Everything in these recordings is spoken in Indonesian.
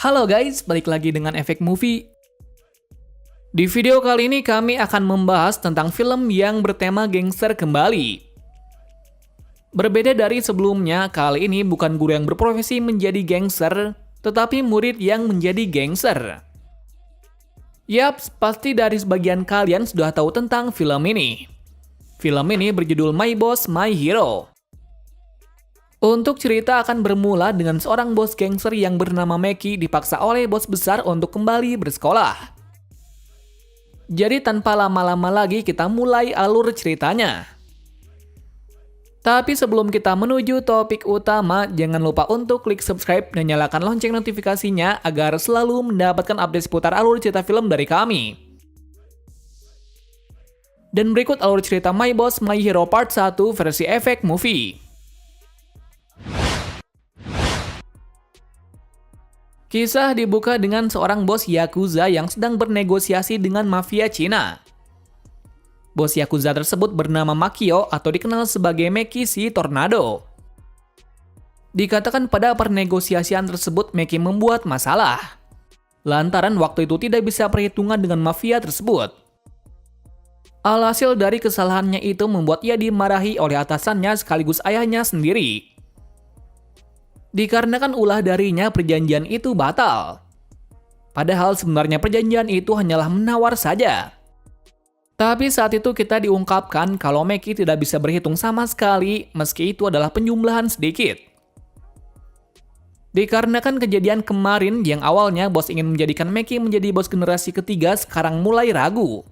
Halo guys, balik lagi dengan Efek Movie. Di video kali ini kami akan membahas tentang film yang bertema gangster kembali. Berbeda dari sebelumnya, kali ini bukan guru yang berprofesi menjadi gangster, tetapi murid yang menjadi gangster. Yaps, pasti dari sebagian kalian sudah tahu tentang film ini. Film ini berjudul My Boss, My Hero. Untuk cerita akan bermula dengan seorang bos gangster yang bernama Maki dipaksa oleh bos besar untuk kembali bersekolah. Jadi tanpa lama-lama lagi kita mulai alur ceritanya. Tapi sebelum kita menuju topik utama, jangan lupa untuk klik subscribe dan nyalakan lonceng notifikasinya agar selalu mendapatkan update seputar alur cerita film dari kami. Dan berikut alur cerita My Boss, My Hero Part 1 versi Efek Movie. Kisah dibuka dengan seorang bos Yakuza yang sedang bernegosiasi dengan mafia Cina. Bos Yakuza tersebut bernama Makio atau dikenal sebagai Maki si Tornado. Dikatakan pada pernegosiasian tersebut Maki membuat masalah, lantaran waktu itu tidak bisa perhitungan dengan mafia tersebut. Alhasil dari kesalahannya itu membuat ia dimarahi oleh atasannya sekaligus ayahnya sendiri. Dikarenakan ulah darinya perjanjian itu batal. Padahal sebenarnya perjanjian itu hanyalah menawar saja. Tapi saat itu kita diungkapkan kalau Maki tidak bisa berhitung sama sekali meski itu adalah penjumlahan sedikit. Dikarenakan kejadian kemarin yang awalnya bos ingin menjadikan Maki menjadi bos generasi ketiga sekarang mulai ragu.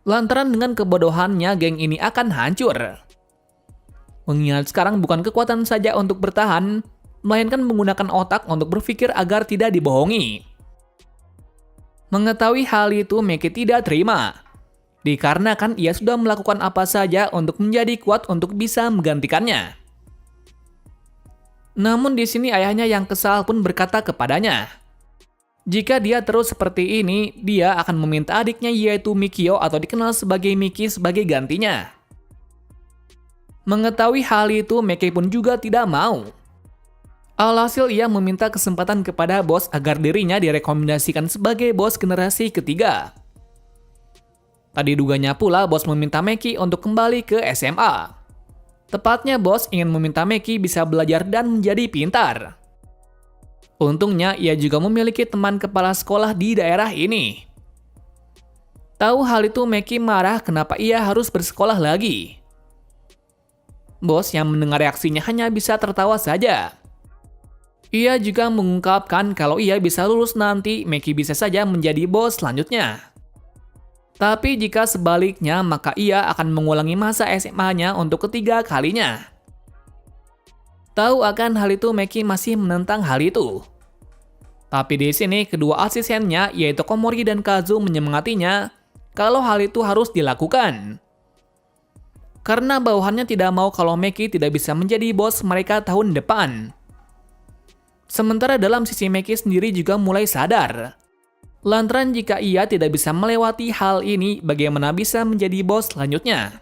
Lantaran dengan kebodohannya geng ini akan hancur. Mengingat sekarang bukan kekuatan saja untuk bertahan, melainkan menggunakan otak untuk berpikir agar tidak dibohongi. Mengetahui hal itu, Maki tidak terima. Dikarenakan ia sudah melakukan apa saja untuk menjadi kuat untuk bisa menggantikannya. Namun di sini ayahnya yang kesal pun berkata kepadanya, jika dia terus seperti ini, dia akan meminta adiknya yaitu Mikio atau dikenal sebagai Miki sebagai gantinya. Mengetahui hal itu, Maki pun juga tidak mau. Alhasil ia meminta kesempatan kepada bos agar dirinya direkomendasikan sebagai bos generasi ketiga. Tadi duganya pula bos meminta Maki untuk kembali ke SMA. Tepatnya bos ingin meminta Maki bisa belajar dan menjadi pintar. Untungnya ia juga memiliki teman kepala sekolah di daerah ini. Tahu hal itu Maki marah kenapa ia harus bersekolah lagi. Bos yang mendengar reaksinya hanya bisa tertawa saja. Ia juga mengungkapkan kalau ia bisa lulus nanti, Maki bisa saja menjadi bos selanjutnya. Tapi jika sebaliknya, maka ia akan mengulangi masa SMA-nya untuk ketiga kalinya. Tahu akan hal itu, Maki masih menentang hal itu. Tapi di sini kedua asistennya yaitu Komori dan Kazu menyemangatinya kalau hal itu harus dilakukan. Karena bawahannya tidak mau kalau Maki tidak bisa menjadi bos mereka tahun depan. Sementara dalam sisi Maki sendiri juga mulai sadar. Lantaran jika ia tidak bisa melewati hal ini, bagaimana bisa menjadi bos selanjutnya?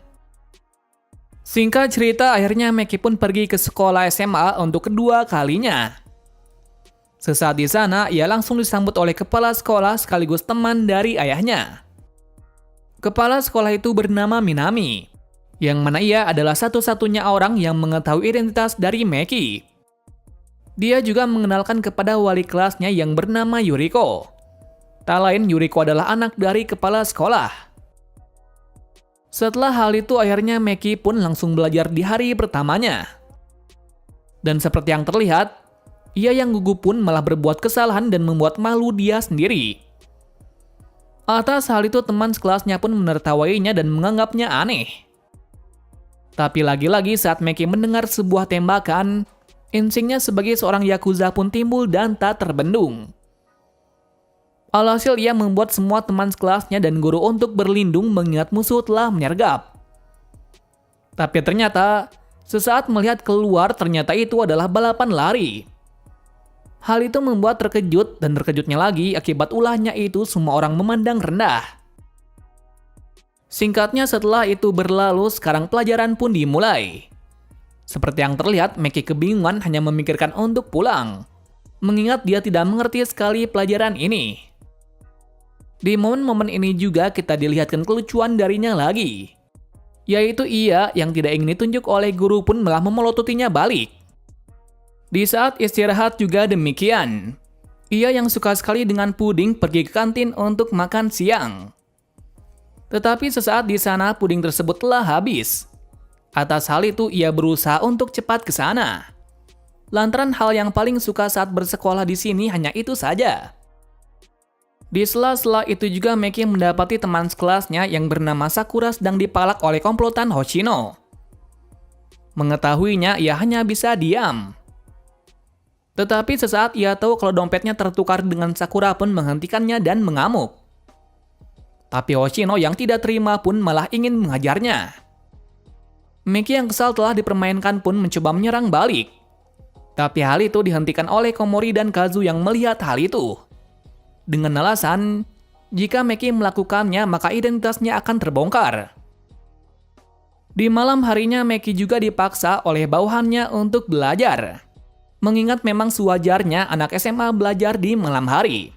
Singkat cerita, akhirnya Maki pun pergi ke sekolah SMA untuk kedua kalinya. Sesaat di sana, ia langsung disambut oleh kepala sekolah sekaligus teman dari ayahnya. Kepala sekolah itu bernama Minami, yang mana ia adalah satu-satunya orang yang mengetahui identitas dari Maki. Dia juga mengenalkan kepada wali kelasnya yang bernama Yuriko. Tak lain Yuriko adalah anak dari kepala sekolah. Setelah hal itu akhirnya Maki pun langsung belajar di hari pertamanya. Dan seperti yang terlihat, ia yang gugup pun malah berbuat kesalahan dan membuat malu dia sendiri. Atas hal itu teman sekelasnya pun menertawainya dan menganggapnya aneh. Tapi lagi-lagi saat Maki mendengar sebuah tembakan, instingnya sebagai seorang Yakuza pun timbul dan tak terbendung. Alhasil ia membuat semua teman sekelasnya dan guru untuk berlindung mengingat musuh telah menyergap. Tapi ternyata, sesaat melihat keluar ternyata itu adalah balapan lari. Hal itu membuat terkejut dan terkejutnya lagi akibat ulahnya itu semua orang memandang rendah. Singkatnya setelah itu berlalu, sekarang pelajaran pun dimulai. Seperti yang terlihat, Maki kebingungan hanya memikirkan untuk pulang. mengingat dia tidak mengerti sekali pelajaran ini. Di momen-momen ini juga kita dilihatkan kelucuan darinya lagi, yaitu ia yang tidak ingin ditunjuk oleh guru pun malah memelotutinya balik. Di saat istirahat juga demikian. Ia yang suka sekali dengan puding pergi ke kantin untuk makan siang. Tetapi sesaat di sana puding tersebut telah habis. Atas hal itu ia berusaha untuk cepat ke sana. Lantaran hal yang paling suka saat bersekolah di sini hanya itu saja. Di sela-sela itu juga Meki mendapati teman sekelasnya yang bernama Sakura sedang dipalak oleh komplotan Hoshino. Mengetahuinya ia hanya bisa diam. Tetapi sesaat ia tahu kalau dompetnya tertukar dengan Sakura pun menghentikannya dan mengamuk. Tapi Hoshino yang tidak terima pun malah ingin menghajarnya. Meki yang kesal telah dipermainkan pun mencoba menyerang balik. Tapi hal itu dihentikan oleh Komori dan Kazu yang melihat hal itu. Dengan alasan, jika Meki melakukannya maka identitasnya akan terbongkar. Di malam harinya Meki juga dipaksa oleh bawahannya untuk belajar. Mengingat memang sewajarnya anak SMA belajar di malam hari.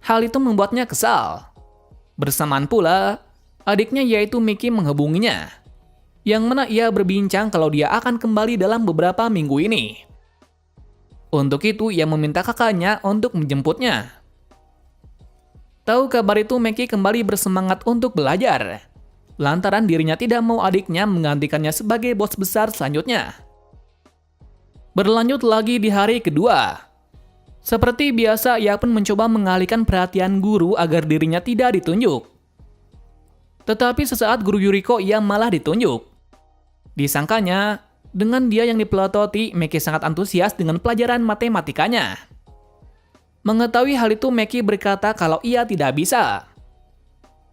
Hal itu membuatnya kesal. Bersamaan pula, adiknya yaitu Miki menghubunginya. Yang mana ia berbincang kalau dia akan kembali dalam beberapa minggu ini. Untuk itu ia meminta kakaknya untuk menjemputnya. Tahu kabar itu Meki kembali bersemangat untuk belajar. Lantaran dirinya tidak mau adiknya menggantikannya sebagai bos besar selanjutnya. Berlanjut lagi di hari kedua. Seperti biasa, ia pun mencoba mengalihkan perhatian guru agar dirinya tidak ditunjuk. Tetapi sesaat guru Yuriko ia malah ditunjuk. Disangkanya, dengan dia yang dipelototi, Meki sangat antusias dengan pelajaran matematikanya. Mengetahui hal itu, Meki berkata kalau ia tidak bisa.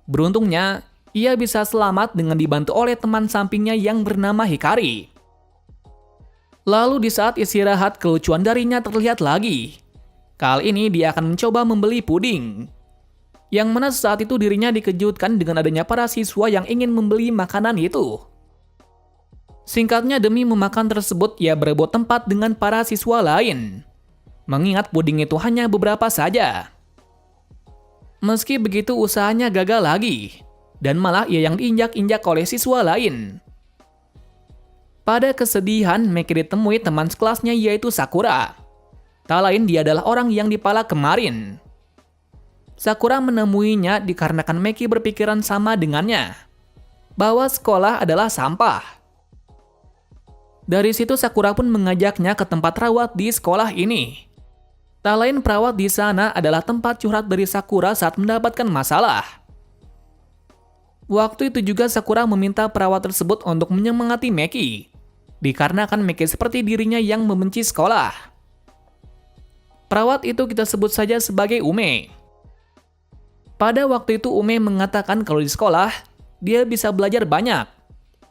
Beruntungnya, ia bisa selamat dengan dibantu oleh teman sampingnya yang bernama Hikari. Lalu di saat istirahat, kelucuan darinya terlihat lagi. Kali ini dia akan mencoba membeli puding. Yang mana saat itu dirinya dikejutkan dengan adanya para siswa yang ingin membeli makanan itu. Singkatnya demi memakan tersebut ia berebut tempat dengan para siswa lain. Mengingat puding itu hanya beberapa saja. Meski begitu usahanya gagal lagi. Dan malah ia yang diinjak-injak oleh siswa lain. Pada kesedihan, Meki ditemui teman sekelasnya yaitu Sakura. Tak lain dia adalah orang yang dipalak kemarin. Sakura menemuinya dikarenakan Meki berpikiran sama dengannya. Bahwa sekolah adalah sampah. Dari situ Sakura pun mengajaknya ke tempat rawat di sekolah ini. Tak lain perawat di sana adalah tempat curhat dari Sakura saat mendapatkan masalah. Waktu itu juga Sakura meminta perawat tersebut untuk menyemangati Meki. Dikarenakan Meki seperti dirinya yang membenci sekolah. Perawat itu kita sebut saja sebagai Ume. Pada waktu itu Ume mengatakan kalau di sekolah, dia bisa belajar banyak.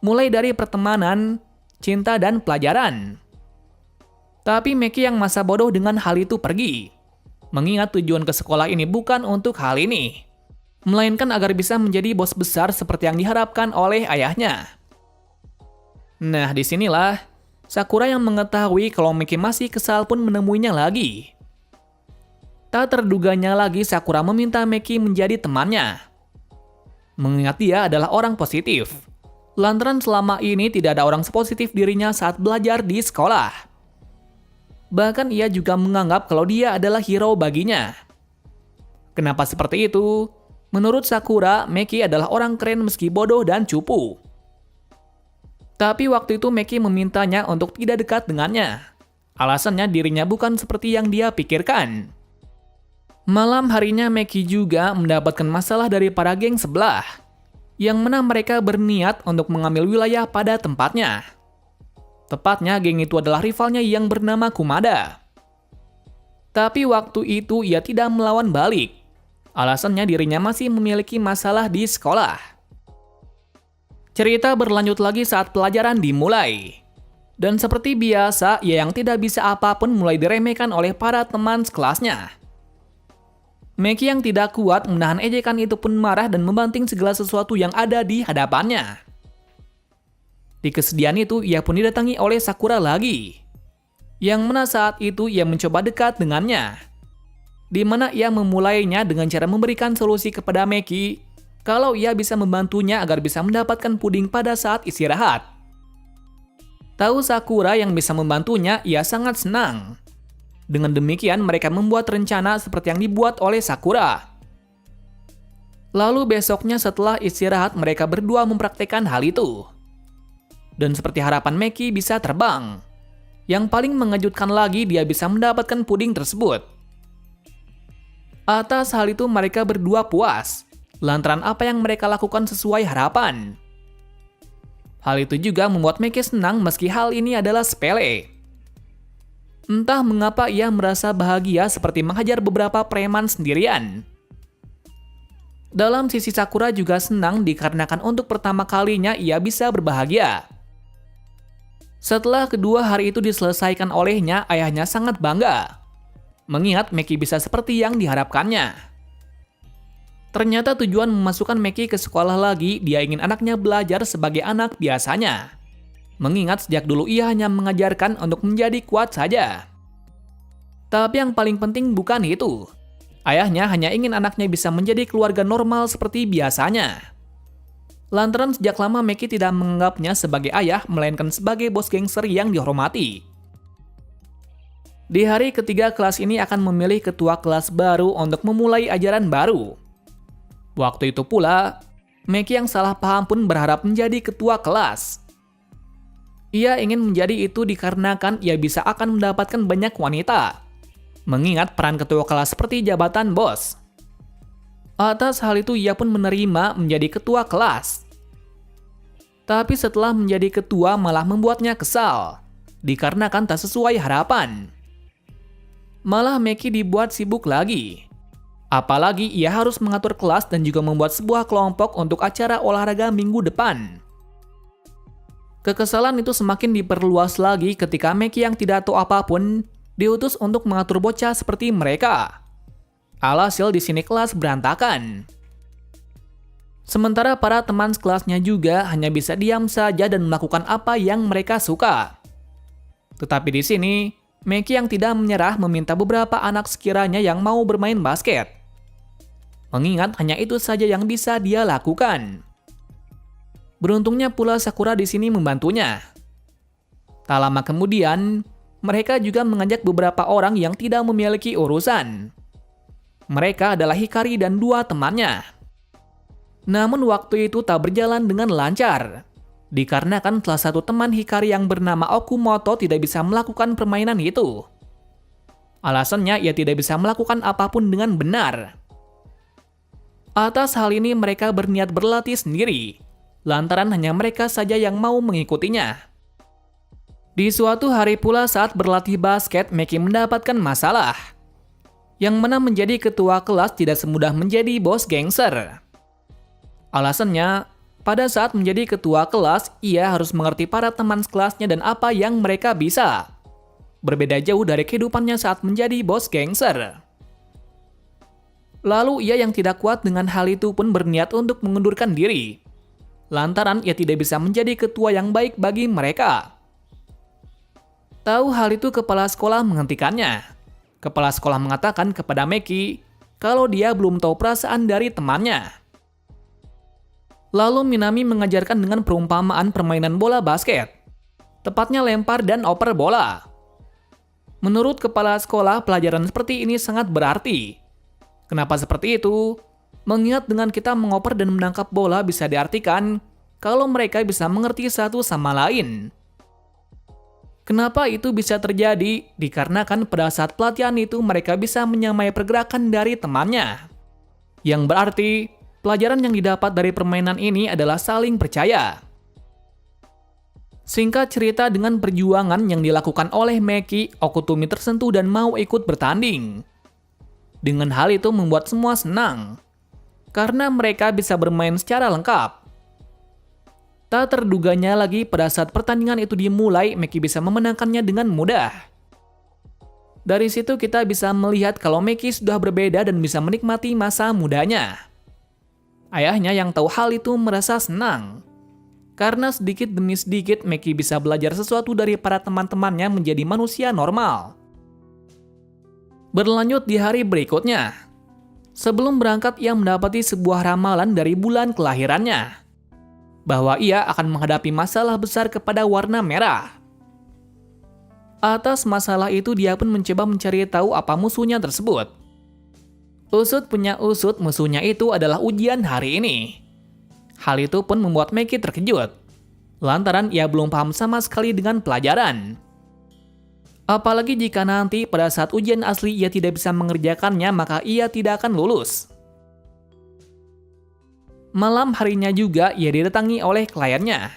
Mulai dari pertemanan, cinta, dan pelajaran. Tapi Meki yang masa bodoh dengan hal itu pergi. Mengingat tujuan ke sekolah ini bukan untuk hal ini. Melainkan agar bisa menjadi bos besar seperti yang diharapkan oleh ayahnya. Nah, disinilah Sakura yang mengetahui kalau Meki masih kesal pun menemuinya lagi. Tak terduganya lagi Sakura meminta Meki menjadi temannya. Mengingat dia adalah orang positif. Lantaran selama ini tidak ada orang sepositif dirinya saat belajar di sekolah. Bahkan ia juga menganggap kalau dia adalah hero baginya. Kenapa seperti itu? Menurut Sakura, Meki adalah orang keren meski bodoh dan cupu. Tapi waktu itu Meki memintanya untuk tidak dekat dengannya. Alasannya dirinya bukan seperti yang dia pikirkan. Malam harinya Meki juga mendapatkan masalah dari para geng sebelah. Yang mana mereka berniat untuk mengambil wilayah pada tempatnya. Tepatnya geng itu adalah rivalnya yang bernama Kumada. Tapi waktu itu ia tidak melawan balik. Alasannya dirinya masih memiliki masalah di sekolah. Cerita berlanjut lagi saat pelajaran dimulai. Dan seperti biasa, ia yang tidak bisa apapun mulai diremehkan oleh para teman sekelasnya. Meki yang tidak kuat menahan ejekan itu pun marah dan membanting segala sesuatu yang ada di hadapannya. Di kesedihan itu, ia pun didatangi oleh Sakura lagi. yang mana saat itu ia mencoba dekat dengannya, di mana ia memulainya dengan cara memberikan solusi kepada Meki kalau ia bisa membantunya agar bisa mendapatkan puding pada saat istirahat. Tahu Sakura yang bisa membantunya, ia sangat senang. Dengan demikian, mereka membuat rencana seperti yang dibuat oleh Sakura. Lalu besoknya setelah istirahat, mereka berdua mempraktekkan hal itu. Dan seperti harapan Meki bisa terbang. Yang paling mengejutkan lagi, dia bisa mendapatkan puding tersebut. Atas hal itu mereka berdua puas, lantaran apa yang mereka lakukan sesuai harapan. Hal itu juga membuat Meki senang meski hal ini adalah sepele. Entah mengapa ia merasa bahagia seperti menghajar beberapa preman sendirian. Dalam sisi Sakura juga senang dikarenakan untuk pertama kalinya ia bisa berbahagia. Setelah kedua hari itu diselesaikan olehnya, ayahnya sangat bangga, mengingat Meki bisa seperti yang diharapkannya. Ternyata tujuan memasukkan Meki ke sekolah lagi, dia ingin anaknya belajar sebagai anak biasanya. Mengingat sejak dulu ia hanya mengajarkan untuk menjadi kuat saja. Tapi yang paling penting bukan itu. Ayahnya hanya ingin anaknya bisa menjadi keluarga normal seperti biasanya. Lantaran sejak lama Meki tidak menganggapnya sebagai ayah, melainkan sebagai bos gangster yang dihormati. Di hari ketiga, kelas ini akan memilih ketua kelas baru untuk memulai ajaran baru. Waktu itu pula, Meki yang salah paham pun berharap menjadi ketua kelas. Ia ingin menjadi itu dikarenakan ia bisa akan mendapatkan banyak wanita, mengingat peran ketua kelas seperti jabatan bos. Atas hal itu ia pun menerima menjadi ketua kelas. Tapi setelah menjadi ketua malah membuatnya kesal, dikarenakan tak sesuai harapan. Malah Meki dibuat sibuk lagi. Apalagi ia harus mengatur kelas dan juga membuat sebuah kelompok untuk acara olahraga minggu depan. Kekesalan itu semakin diperluas lagi ketika Meki yang tidak tahu apapun diutus untuk mengatur bocah seperti mereka. Alhasil di sini kelas berantakan. Sementara para teman sekelasnya juga hanya bisa diam saja dan melakukan apa yang mereka suka. Tetapi di sini, Meki yang tidak menyerah meminta beberapa anak sekiranya yang mau bermain basket. Mengingat hanya itu saja yang bisa dia lakukan. Beruntungnya pula Sakura di sini membantunya. Tak lama kemudian, mereka juga mengajak beberapa orang yang tidak memiliki urusan. Mereka adalah Hikari dan dua temannya. Namun waktu itu tak berjalan dengan lancar, dikarenakan salah satu teman Hikari yang bernama Okumoto tidak bisa melakukan permainan itu. Alasannya ia tidak bisa melakukan apapun dengan benar. Atas hal ini mereka berniat berlatih sendiri, lantaran hanya mereka saja yang mau mengikutinya. Di suatu hari pula saat berlatih basket, Meki mendapatkan masalah. Yang mana menjadi ketua kelas tidak semudah menjadi bos gangster. Alasannya, pada saat menjadi ketua kelas, ia harus mengerti para teman sekelasnya dan apa yang mereka bisa. Berbeda jauh dari kehidupannya saat menjadi bos gangster. Lalu ia yang tidak kuat dengan hal itu pun berniat untuk mengundurkan diri. Lantaran ia tidak bisa menjadi ketua yang baik bagi mereka. Tahu hal itu kepala sekolah menghentikannya. Kepala sekolah mengatakan kepada Meki kalau dia belum tahu perasaan dari temannya. Lalu Minami mengajarkan dengan perumpamaan permainan bola basket. Tepatnya lempar dan oper bola. Menurut kepala sekolah, pelajaran seperti ini sangat berarti. Kenapa seperti itu? Mengingat dengan kita mengoper dan menangkap bola bisa diartikan kalau mereka bisa mengerti satu sama lain. Kenapa itu bisa terjadi? Dikarenakan pada saat pelatihan itu mereka bisa menyamai pergerakan dari temannya. Yang berarti, pelajaran yang didapat dari permainan ini adalah saling percaya. Singkat cerita, dengan perjuangan yang dilakukan oleh Meki, Okutumi tersentuh dan mau ikut bertanding. Dengan hal itu membuat semua senang, karena mereka bisa bermain secara lengkap. Tak terduganya lagi pada saat pertandingan itu dimulai, Meki bisa memenangkannya dengan mudah. Dari situ kita bisa melihat kalau Meki sudah berbeda dan bisa menikmati masa mudanya. Ayahnya yang tahu hal itu merasa senang. Karena sedikit demi sedikit Meki bisa belajar sesuatu dari para teman-temannya menjadi manusia normal. Berlanjut di hari berikutnya. Sebelum berangkat ia mendapati sebuah ramalan dari bulan kelahirannya. Bahwa ia akan menghadapi masalah besar kepada warna merah. Atas masalah itu dia pun mencoba mencari tahu apa musuhnya tersebut. Usut punya usut, musuhnya itu adalah ujian hari ini. Hal itu pun membuat Meki terkejut, lantaran ia belum paham sama sekali dengan pelajaran. Apalagi jika nanti pada saat ujian asli ia tidak bisa mengerjakannya, maka ia tidak akan lulus. Malam harinya juga ia didatangi oleh kliennya.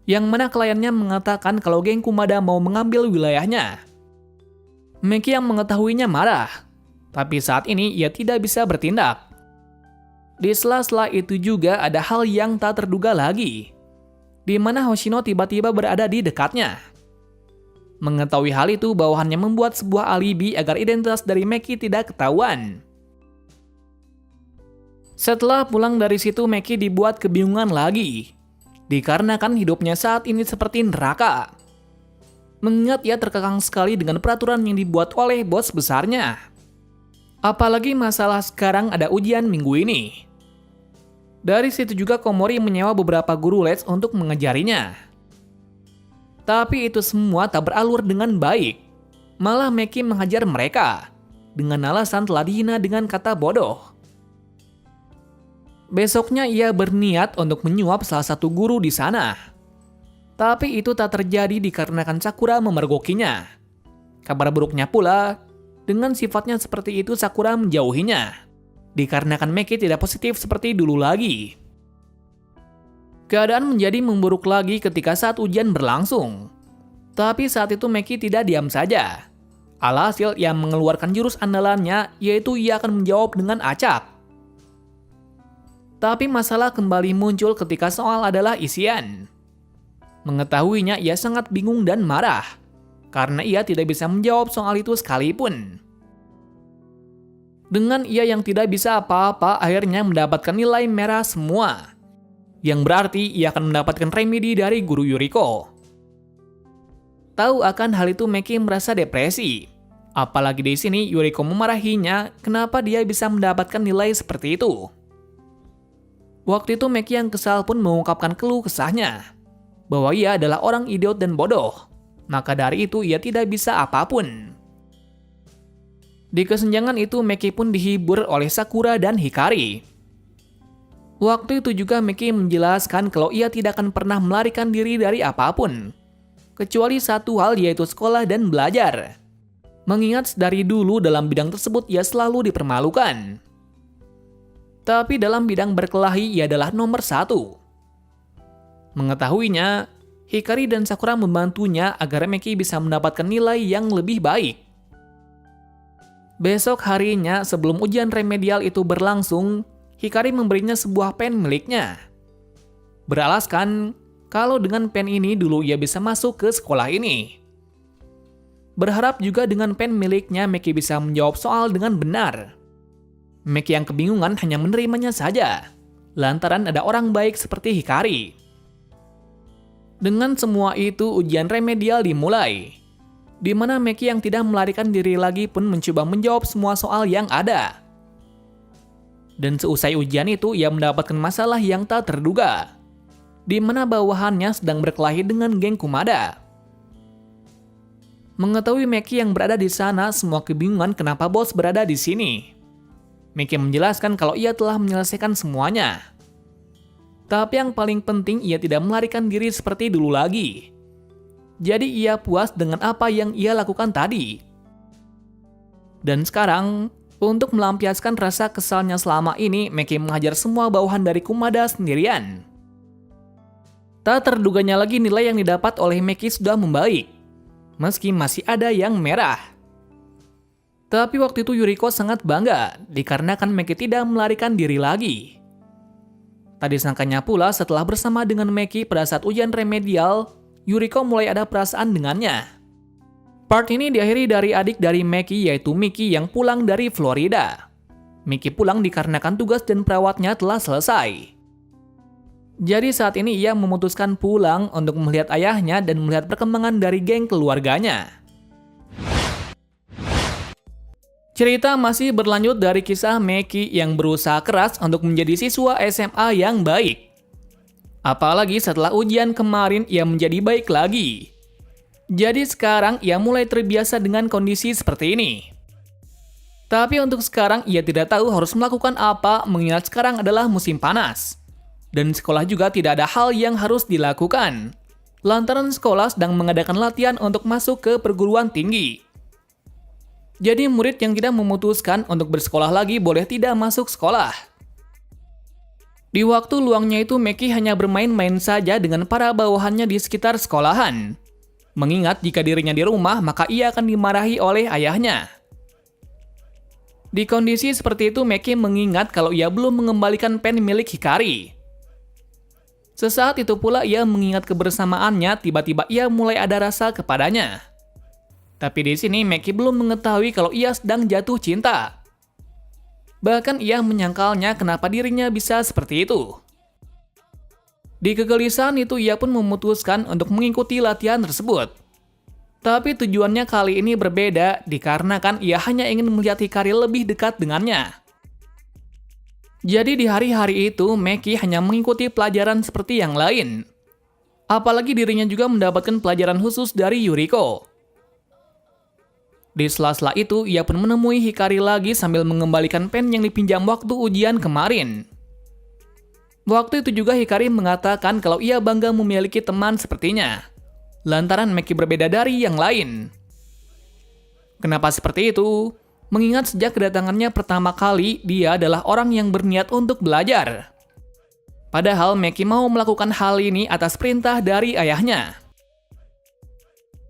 Yang mana kliennya mengatakan kalau geng Kumada mau mengambil wilayahnya. Meki yang mengetahuinya marah, tapi saat ini ia tidak bisa bertindak. Di sela-sela itu juga ada hal yang tak terduga lagi, di mana Hoshino tiba-tiba berada di dekatnya. Mengetahui hal itu, bawahannya membuat sebuah alibi agar identitas dari Meki tidak ketahuan. Setelah pulang dari situ, Meki dibuat kebingungan lagi, dikarenakan hidupnya saat ini seperti neraka. Mengingat ia terkekang sekali dengan peraturan yang dibuat oleh bos besarnya. Apalagi masalah sekarang ada ujian minggu ini. Dari situ juga Komori menyewa beberapa guru les untuk mengajarinya. Tapi itu semua tak beralur dengan baik. Malah Meki menghajar mereka dengan alasan telah dihina dengan kata bodoh. Besoknya ia berniat untuk menyuap salah satu guru di sana. Tapi itu tak terjadi dikarenakan Sakura memergokinya. Kabar buruknya pula, dengan sifatnya seperti itu Sakura menjauhinya. Dikarenakan Meki tidak positif seperti dulu lagi. Keadaan menjadi memburuk lagi ketika saat ujian berlangsung. Tapi saat itu Meki tidak diam saja. Alhasil ia mengeluarkan jurus andalannya, yaitu ia akan menjawab dengan acak. Tapi masalah kembali muncul ketika soal adalah isian. Mengetahuinya ia sangat bingung dan marah, karena ia tidak bisa menjawab soal itu sekalipun. Dengan ia yang tidak bisa apa-apa, akhirnya mendapatkan nilai merah semua. Yang berarti ia akan mendapatkan remedi dari guru Yuriko. Tahu akan hal itu, Meki merasa depresi. Apalagi di sini Yuriko memarahinya kenapa dia bisa mendapatkan nilai seperti itu. Waktu itu Meki yang kesal pun mengungkapkan keluh kesahnya, bahwa ia adalah orang idiot dan bodoh, maka dari itu ia tidak bisa apapun. Di kesenjangan itu Meki pun dihibur oleh Sakura dan Hikari. Waktu itu juga Meki menjelaskan kalau ia tidak akan pernah melarikan diri dari apapun, kecuali satu hal, yaitu sekolah dan belajar. Mengingat dari dulu dalam bidang tersebut ia selalu dipermalukan. Tapi dalam bidang berkelahi ia adalah nomor 1. Mengetahuinya, Hikari dan Sakura membantunya agar Meki bisa mendapatkan nilai yang lebih baik. Besok harinya sebelum ujian remedial itu berlangsung, Hikari memberinya sebuah pen miliknya. Beralaskan kalau dengan pen ini dulu ia bisa masuk ke sekolah ini. Berharap juga dengan pen miliknya Meki bisa menjawab soal dengan benar. Meki yang kebingungan hanya menerimanya saja, lantaran ada orang baik seperti Hikari. Dengan semua itu ujian remedial dimulai, di mana Meki yang tidak melarikan diri lagi pun mencoba menjawab semua soal yang ada. Dan seusai ujian itu ia mendapatkan masalah yang tak terduga, di mana bawahannya sedang berkelahi dengan geng Kumada. Mengetahui Meki yang berada di sana, semua kebingungan kenapa bos berada di sini. Meki menjelaskan kalau ia telah menyelesaikan semuanya. Tapi yang paling penting ia tidak melarikan diri seperti dulu lagi. Jadi ia puas dengan apa yang ia lakukan tadi. Dan sekarang, untuk melampiaskan rasa kesalnya selama ini, Meki menghajar semua bawahan dari Kumada sendirian. Tak terduganya lagi nilai yang didapat oleh Meki sudah membaik, meski masih ada yang merah. Tapi waktu itu Yuriko sangat bangga dikarenakan Meki tidak melarikan diri lagi. Tadi sangkanya pula setelah bersama dengan Meki pada saat ujian remedial, Yuriko mulai ada perasaan dengannya. Part ini diakhiri dari adik dari Meki, yaitu Miki yang pulang dari Florida. Miki pulang dikarenakan tugas dan perawatnya telah selesai. Jadi saat ini ia memutuskan pulang untuk melihat ayahnya dan melihat perkembangan dari geng keluarganya. Cerita masih berlanjut dari kisah Meki yang berusaha keras untuk menjadi siswa SMA yang baik. Apalagi setelah ujian kemarin ia menjadi baik lagi. Jadi sekarang ia mulai terbiasa dengan kondisi seperti ini. Tapi untuk sekarang ia tidak tahu harus melakukan apa mengingat sekarang adalah musim panas. Dan sekolah juga tidak ada hal yang harus dilakukan. Lantaran sekolah sedang mengadakan latihan untuk masuk ke perguruan tinggi. Jadi murid yang tidak memutuskan untuk bersekolah lagi boleh tidak masuk sekolah. Di waktu luangnya itu Meki hanya bermain-main saja dengan para bawahannya di sekitar sekolahan. Mengingat jika dirinya di rumah maka ia akan dimarahi oleh ayahnya. Di kondisi seperti itu Meki mengingat kalau ia belum mengembalikan pen milik Hikari. Sesaat itu pula ia mengingat kebersamaannya, tiba-tiba ia mulai ada rasa kepadanya. Tapi di sini Meki belum mengetahui kalau ia sedang jatuh cinta. Bahkan ia menyangkalnya kenapa dirinya bisa seperti itu. Di kegelisahan itu ia pun memutuskan untuk mengikuti latihan tersebut. Tapi tujuannya kali ini berbeda dikarenakan ia hanya ingin melihat Hikari lebih dekat dengannya. Jadi di hari-hari itu, Meki hanya mengikuti pelajaran seperti yang lain. Apalagi dirinya juga mendapatkan pelajaran khusus dari Yuriko. Di sela-sela itu, ia pun menemui Hikari lagi sambil mengembalikan pen yang dipinjam waktu ujian kemarin. Waktu itu juga Hikari mengatakan kalau ia bangga memiliki teman sepertinya. Lantaran Meki berbeda dari yang lain. Kenapa seperti itu? Mengingat sejak kedatangannya pertama kali, dia adalah orang yang berniat untuk belajar. Padahal Meki mau melakukan hal ini atas perintah dari ayahnya.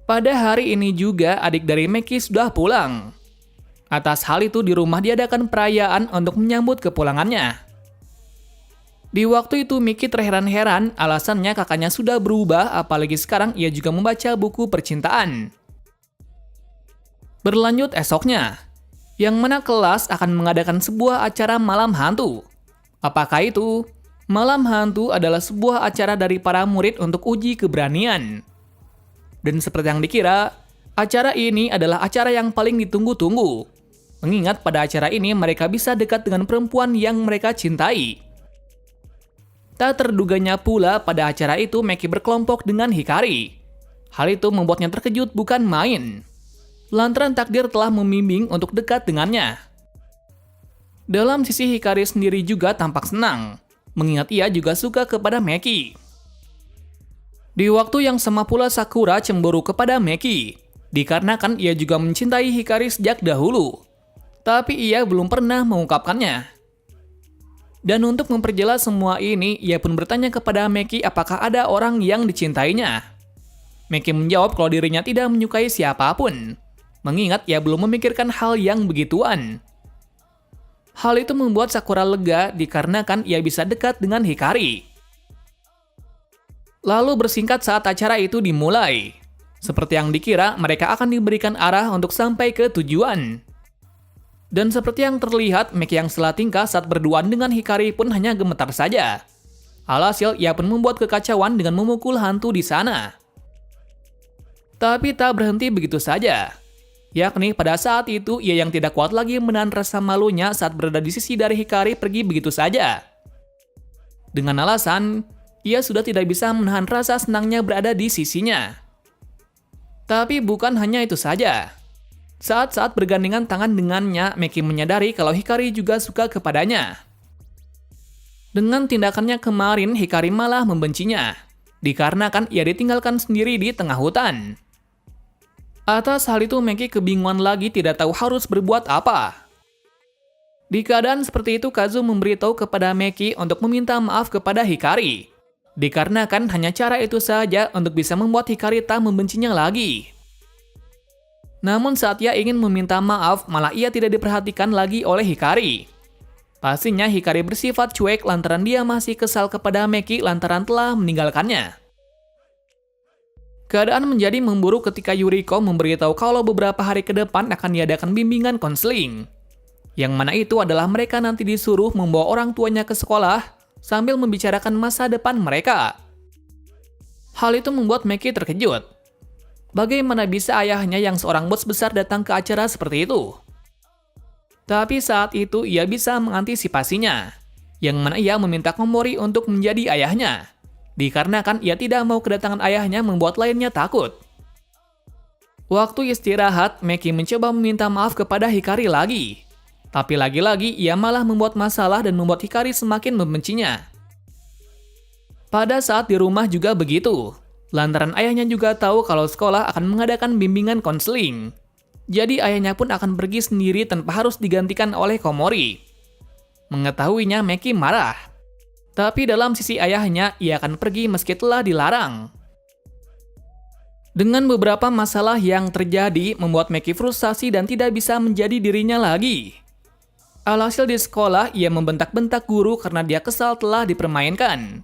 Pada hari ini juga adik dari Meki sudah pulang. Atas hal itu di rumah diadakan perayaan untuk menyambut kepulangannya. Di waktu itu Meki terheran-heran alasannya kakaknya sudah berubah apalagi sekarang ia juga membaca buku percintaan. Berlanjut esoknya. Yang mana kelas akan mengadakan sebuah acara malam hantu. Apakah itu? Malam hantu adalah sebuah acara dari para murid untuk uji keberanian. Dan seperti yang dikira, acara ini adalah acara yang paling ditunggu-tunggu. Mengingat pada acara ini mereka bisa dekat dengan perempuan yang mereka cintai. Tak terduganya pula pada acara itu Meki berkelompok dengan Hikari. Hal itu membuatnya terkejut bukan main. Lantaran takdir telah membimbing untuk dekat dengannya. Dalam sisi Hikari sendiri juga tampak senang, mengingat ia juga suka kepada Meki. Di waktu yang sama pula Sakura cemburu kepada Meki, dikarenakan ia juga mencintai Hikari sejak dahulu. Tapi ia belum pernah mengungkapkannya. Dan untuk memperjelas semua ini, ia pun bertanya kepada Meki apakah ada orang yang dicintainya. Meki menjawab kalau dirinya tidak menyukai siapapun. Mengingat ia belum memikirkan hal yang begituan. Hal itu membuat Sakura lega dikarenakan ia bisa dekat dengan Hikari. Lalu bersingkat saat acara itu dimulai. Seperti yang dikira, mereka akan diberikan arah untuk sampai ke tujuan. Dan seperti yang terlihat, Meki yang salah tingkah saat berduaan dengan Hikari pun hanya gemetar saja. Alhasil, ia pun membuat kekacauan dengan memukul hantu di sana. Tapi tak berhenti begitu saja. Yakni pada saat itu ia yang tidak kuat lagi menahan rasa malunya saat berada di sisi dari Hikari pergi begitu saja. Dengan alasan, ia sudah tidak bisa menahan rasa senangnya berada di sisinya. Tapi bukan hanya itu saja. Saat-saat bergandengan tangan dengannya, Meki menyadari kalau Hikari juga suka kepadanya. Dengan tindakannya kemarin, Hikari malah membencinya. Dikarenakan ia ditinggalkan sendiri di tengah hutan. Atas hal itu Meki kebingungan lagi tidak tahu harus berbuat apa. Di keadaan seperti itu Kazu memberitahu kepada Meki untuk meminta maaf kepada Hikari. Dikarenakan hanya cara itu saja untuk bisa membuat Hikari tak membencinya lagi. Namun saat ia ingin meminta maaf malah ia tidak diperhatikan lagi oleh Hikari. Pastinya Hikari bersifat cuek lantaran dia masih kesal kepada Meki lantaran telah meninggalkannya. Keadaan menjadi memburuk ketika Yuriko memberitahu kalau beberapa hari ke depan akan diadakan bimbingan konseling. Yang mana itu adalah mereka nanti disuruh membawa orang tuanya ke sekolah sambil membicarakan masa depan mereka. Hal itu membuat Meki terkejut. Bagaimana bisa ayahnya yang seorang bos besar datang ke acara seperti itu? Tapi saat itu ia bisa mengantisipasinya, yang mana ia meminta Komori untuk menjadi ayahnya, dikarenakan ia tidak mau kedatangan ayahnya membuat lainnya takut. Waktu istirahat, Meki mencoba meminta maaf kepada Hikari lagi. Tapi lagi-lagi ia malah membuat masalah dan membuat Hikari semakin membencinya. Pada saat di rumah juga begitu, lantaran ayahnya juga tahu kalau sekolah akan mengadakan bimbingan konseling. Jadi ayahnya pun akan pergi sendiri tanpa harus digantikan oleh Komori. Mengetahuinya, Meki marah. Tapi dalam sisi ayahnya, ia akan pergi meski telah dilarang. Dengan beberapa masalah yang terjadi, membuat Meki frustasi dan tidak bisa menjadi dirinya lagi. Alhasil di sekolah, ia membentak-bentak guru karena dia kesal telah dipermainkan.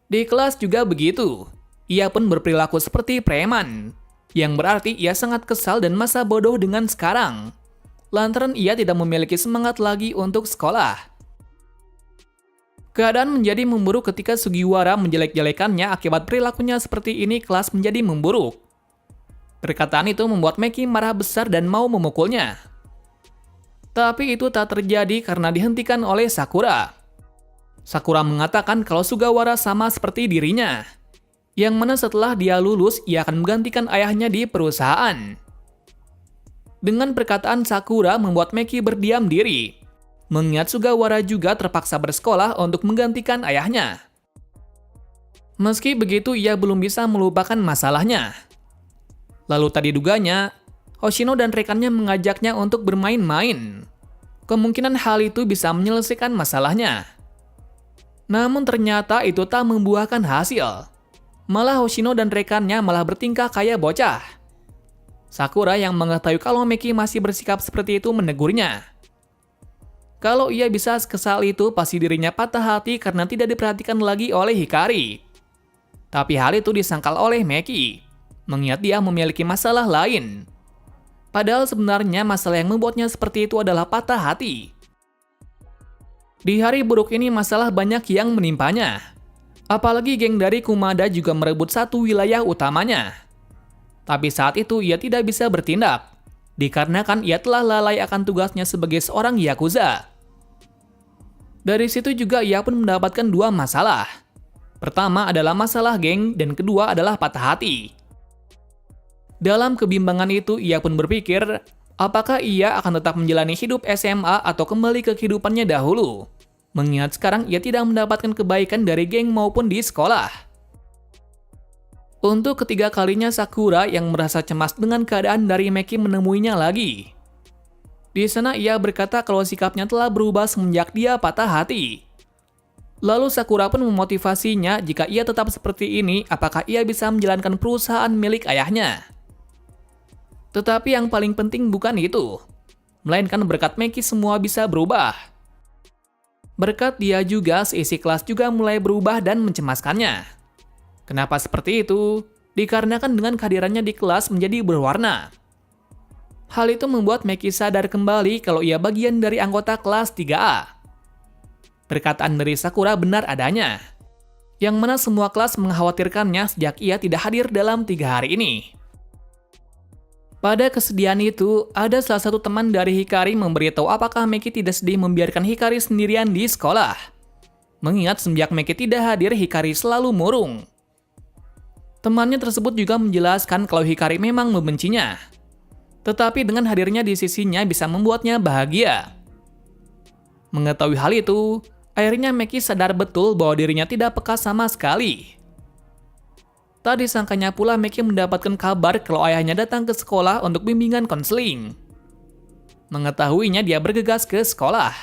Di kelas juga begitu. Ia pun berperilaku seperti preman, yang berarti ia sangat kesal dan masa bodoh dengan sekarang. Lantaran ia tidak memiliki semangat lagi untuk sekolah. Keadaan menjadi memburuk ketika Sugiwara menjelek-jelekannya akibat perilakunya seperti ini, kelas menjadi memburuk. Perkataan itu membuat Meki marah besar dan mau memukulnya. Tapi itu tak terjadi karena dihentikan oleh Sakura. Sakura mengatakan kalau Sugawara sama seperti dirinya, yang mana setelah dia lulus, ia akan menggantikan ayahnya di perusahaan. Dengan perkataan Sakura membuat Meki berdiam diri, mengingat Sugawara juga terpaksa bersekolah untuk menggantikan ayahnya. Meski begitu, ia belum bisa melupakan masalahnya. Lalu tadi duganya, Hoshino dan rekannya mengajaknya untuk bermain-main. Kemungkinan hal itu bisa menyelesaikan masalahnya. Namun ternyata itu tak membuahkan hasil. Malah Hoshino dan rekannya malah bertingkah kayak bocah. Sakura yang mengetahui kalau Meki masih bersikap seperti itu menegurnya. Kalau ia bisa sekesal itu, pasti dirinya patah hati karena tidak diperhatikan lagi oleh Hikari. Tapi hal itu disangkal oleh Meki, mengingat dia memiliki masalah lain. Padahal sebenarnya masalah yang membuatnya seperti itu adalah patah hati. Di hari buruk ini masalah banyak yang menimpanya. Apalagi geng dari Kumada juga merebut satu wilayah utamanya. Tapi saat itu ia tidak bisa bertindak, dikarenakan ia telah lalai akan tugasnya sebagai seorang Yakuza. Dari situ juga ia pun mendapatkan dua masalah. Pertama adalah masalah geng dan kedua adalah patah hati. Dalam kebimbangan itu ia pun berpikir, apakah ia akan tetap menjalani hidup SMA atau kembali ke kehidupannya dahulu? Mengingat sekarang ia tidak mendapatkan kebaikan dari geng maupun di sekolah. Untuk ketiga kalinya Sakura yang merasa cemas dengan keadaan dari Meki menemuinya lagi. Di sana ia berkata kalau sikapnya telah berubah semenjak dia patah hati. Lalu Sakura pun memotivasinya jika ia tetap seperti ini, apakah ia bisa menjalankan perusahaan milik ayahnya. Tetapi yang paling penting bukan itu, melainkan berkat Meki semua bisa berubah. Berkat dia juga, seisi kelas juga mulai berubah dan mencemaskannya. Kenapa seperti itu? Dikarenakan dengan kehadirannya di kelas menjadi berwarna. Hal itu membuat Meki sadar kembali kalau ia bagian dari anggota kelas 3A. Perkataan dari Sakura benar adanya, yang mana semua kelas mengkhawatirkannya sejak ia tidak hadir dalam 3 hari ini. Pada kesedihan itu, ada salah satu teman dari Hikari memberitahu apakah Meki tidak sedih membiarkan Hikari sendirian di sekolah. Mengingat semenjak Meki tidak hadir, Hikari selalu murung. Temannya tersebut juga menjelaskan kalau Hikari memang membencinya. Tetapi dengan hadirnya di sisinya bisa membuatnya bahagia. Mengetahui hal itu, akhirnya Meki sadar betul bahwa dirinya tidak peka sama sekali. Tak disangkanya pula Meki mendapatkan kabar kalau ayahnya datang ke sekolah untuk bimbingan konseling. Mengetahuinya dia bergegas ke sekolah.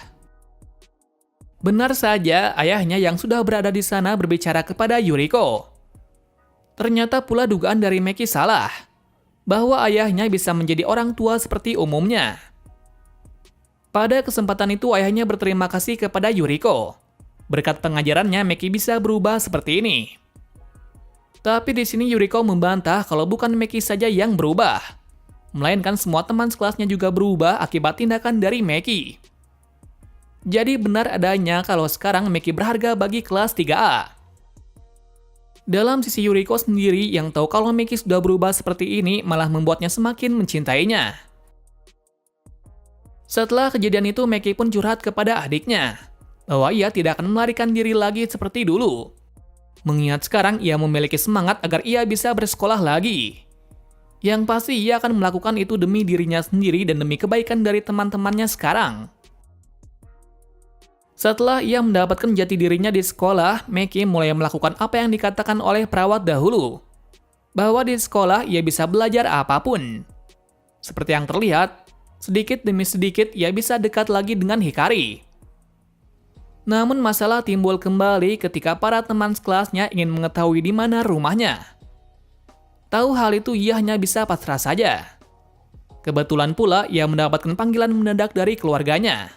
Benar saja, ayahnya yang sudah berada di sana berbicara kepada Yuriko. Ternyata pula dugaan dari Meki salah, bahwa ayahnya bisa menjadi orang tua seperti umumnya. Pada kesempatan itu ayahnya berterima kasih kepada Yuriko. Berkat pengajarannya Meki bisa berubah seperti ini. Tapi di sini Yuriko membantah kalau bukan Meki saja yang berubah, melainkan semua teman sekelasnya juga berubah akibat tindakan dari Meki. Jadi benar adanya kalau sekarang Meki berharga bagi kelas 3A. Dalam sisi Yuriko sendiri yang tahu kalau Meki sudah berubah seperti ini malah membuatnya semakin mencintainya. Setelah kejadian itu Meki pun curhat kepada adiknya bahwa ia tidak akan melarikan diri lagi seperti dulu. Mengingat sekarang ia memiliki semangat agar ia bisa bersekolah lagi. Yang pasti ia akan melakukan itu demi dirinya sendiri dan demi kebaikan dari teman-temannya sekarang. Setelah ia mendapatkan jati dirinya di sekolah, Meki mulai melakukan apa yang dikatakan oleh perawat dahulu. Bahwa di sekolah ia bisa belajar apapun. Seperti yang terlihat, sedikit demi sedikit ia bisa dekat lagi dengan Hikari. Namun masalah timbul kembali ketika para teman sekelasnya ingin mengetahui di mana rumahnya. Tahu hal itu ia hanya bisa pasrah saja. Kebetulan pula ia mendapatkan panggilan mendadak dari keluarganya.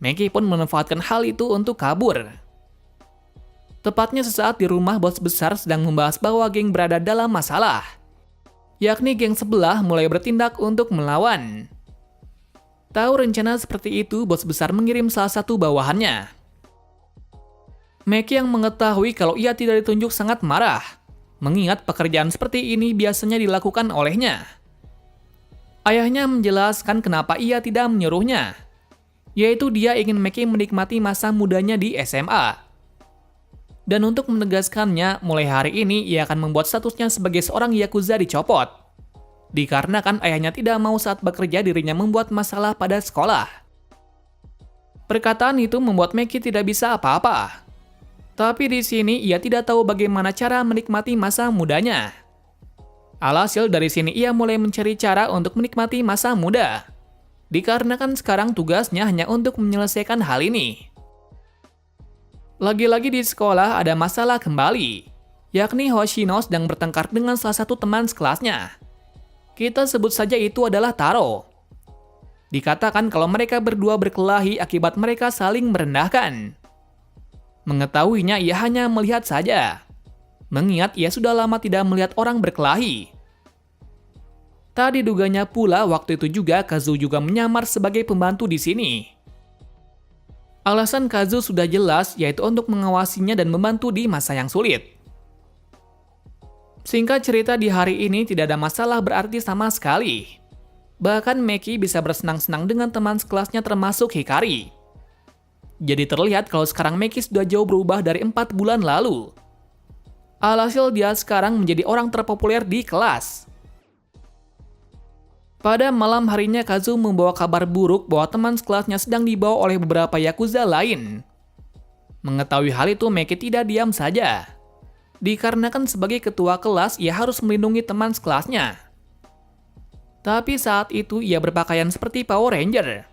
Meki pun memanfaatkan hal itu untuk kabur. Tepatnya sesaat di rumah bos besar sedang membahas bahwa geng berada dalam masalah. Yakni geng sebelah mulai bertindak untuk melawan. Tahu rencana seperti itu, bos besar mengirim salah satu bawahannya. Meki yang mengetahui kalau ia tidak ditunjuk sangat marah, mengingat pekerjaan seperti ini biasanya dilakukan olehnya. Ayahnya menjelaskan kenapa ia tidak menyuruhnya, yaitu dia ingin Meki menikmati masa mudanya di SMA. Dan untuk menegaskannya, mulai hari ini ia akan membuat statusnya sebagai seorang Yakuza dicopot. Dikarenakan ayahnya tidak mau saat bekerja dirinya membuat masalah pada sekolah. Perkataan itu membuat Meki tidak bisa apa-apa. Tapi di sini ia tidak tahu bagaimana cara menikmati masa mudanya. Alhasil dari sini ia mulai mencari cara untuk menikmati masa muda. Dikarenakan sekarang tugasnya hanya untuk menyelesaikan hal ini. Lagi-lagi di sekolah ada masalah kembali, yakni Hoshino sedang bertengkar dengan salah satu teman sekelasnya. Kita sebut saja itu adalah Taro. Dikatakan kalau mereka berdua berkelahi akibat mereka saling merendahkan. Mengetahuinya ia hanya melihat saja, mengingat ia sudah lama tidak melihat orang berkelahi. Tak diduganya pula waktu itu juga Kazu juga menyamar sebagai pembantu di sini. Alasan Kazu sudah jelas, yaitu untuk mengawasinya dan membantu di masa yang sulit. Singkat cerita, di hari ini tidak ada masalah berarti sama sekali. Bahkan Meki bisa bersenang-senang dengan teman sekelasnya termasuk Hikari. Jadi terlihat kalau sekarang Meki sudah jauh berubah dari 4 bulan lalu. Alhasil dia sekarang menjadi orang terpopuler di kelas. Pada malam harinya Kazu membawa kabar buruk bahwa teman sekelasnya sedang dibawa oleh beberapa Yakuza lain. Mengetahui hal itu Meki tidak diam saja. Dikarenakan sebagai ketua kelas, ia harus melindungi teman sekelasnya. Tapi saat itu ia berpakaian seperti Power Ranger.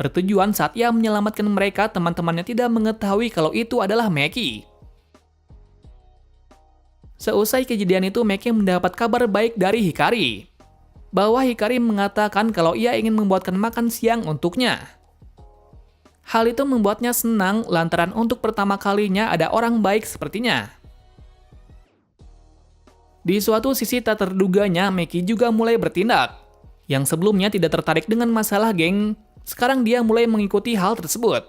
Bertujuan saat ia menyelamatkan mereka, teman-temannya tidak mengetahui kalau itu adalah Meki. Seusai kejadian itu, Meki mendapat kabar baik dari Hikari. Bahwa Hikari mengatakan kalau ia ingin membuatkan makan siang untuknya. Hal itu membuatnya senang lantaran untuk pertama kalinya ada orang baik sepertinya. Di suatu sisi tak terduganya, Meki juga mulai bertindak. Yang sebelumnya tidak tertarik dengan masalah geng, sekarang dia mulai mengikuti hal tersebut.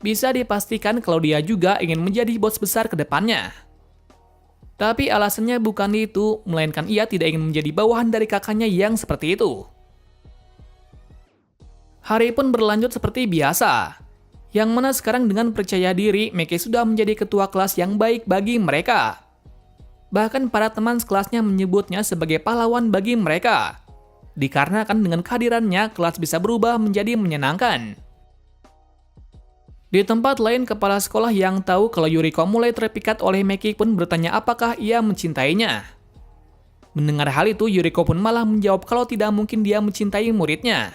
Bisa dipastikan kalau dia juga ingin menjadi bos besar ke depannya. Tapi alasannya bukan itu, melainkan ia tidak ingin menjadi bawahan dari kakaknya yang seperti itu. Hari pun berlanjut seperti biasa. Yang mana sekarang dengan percaya diri, Meki sudah menjadi ketua kelas yang baik bagi mereka. Bahkan para teman sekelasnya menyebutnya sebagai pahlawan bagi mereka. Dikarenakan dengan kehadirannya, kelas bisa berubah menjadi menyenangkan. Di tempat lain, kepala sekolah yang tahu kalau Yuriko mulai terpikat oleh Meki pun bertanya apakah ia mencintainya. Mendengar hal itu, Yuriko pun malah menjawab kalau tidak mungkin dia mencintai muridnya.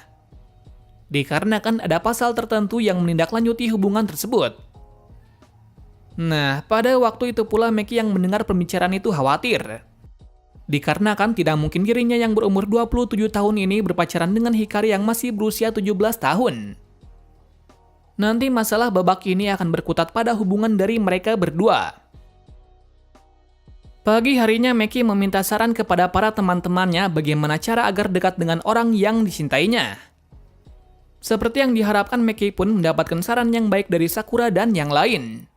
Dikarenakan ada pasal tertentu yang menindaklanjuti hubungan tersebut. Nah, pada waktu itu pula Meki yang mendengar pembicaraan itu khawatir. Dikarenakan tidak mungkin dirinya yang berumur 27 tahun ini berpacaran dengan Hikari yang masih berusia 17 tahun. Nanti masalah babak ini akan berkutat pada hubungan dari mereka berdua. Pagi harinya Meki meminta saran kepada para teman-temannya bagaimana cara agar dekat dengan orang yang dicintainya. Seperti yang diharapkan, Meki pun mendapatkan saran yang baik dari Sakura dan yang lain.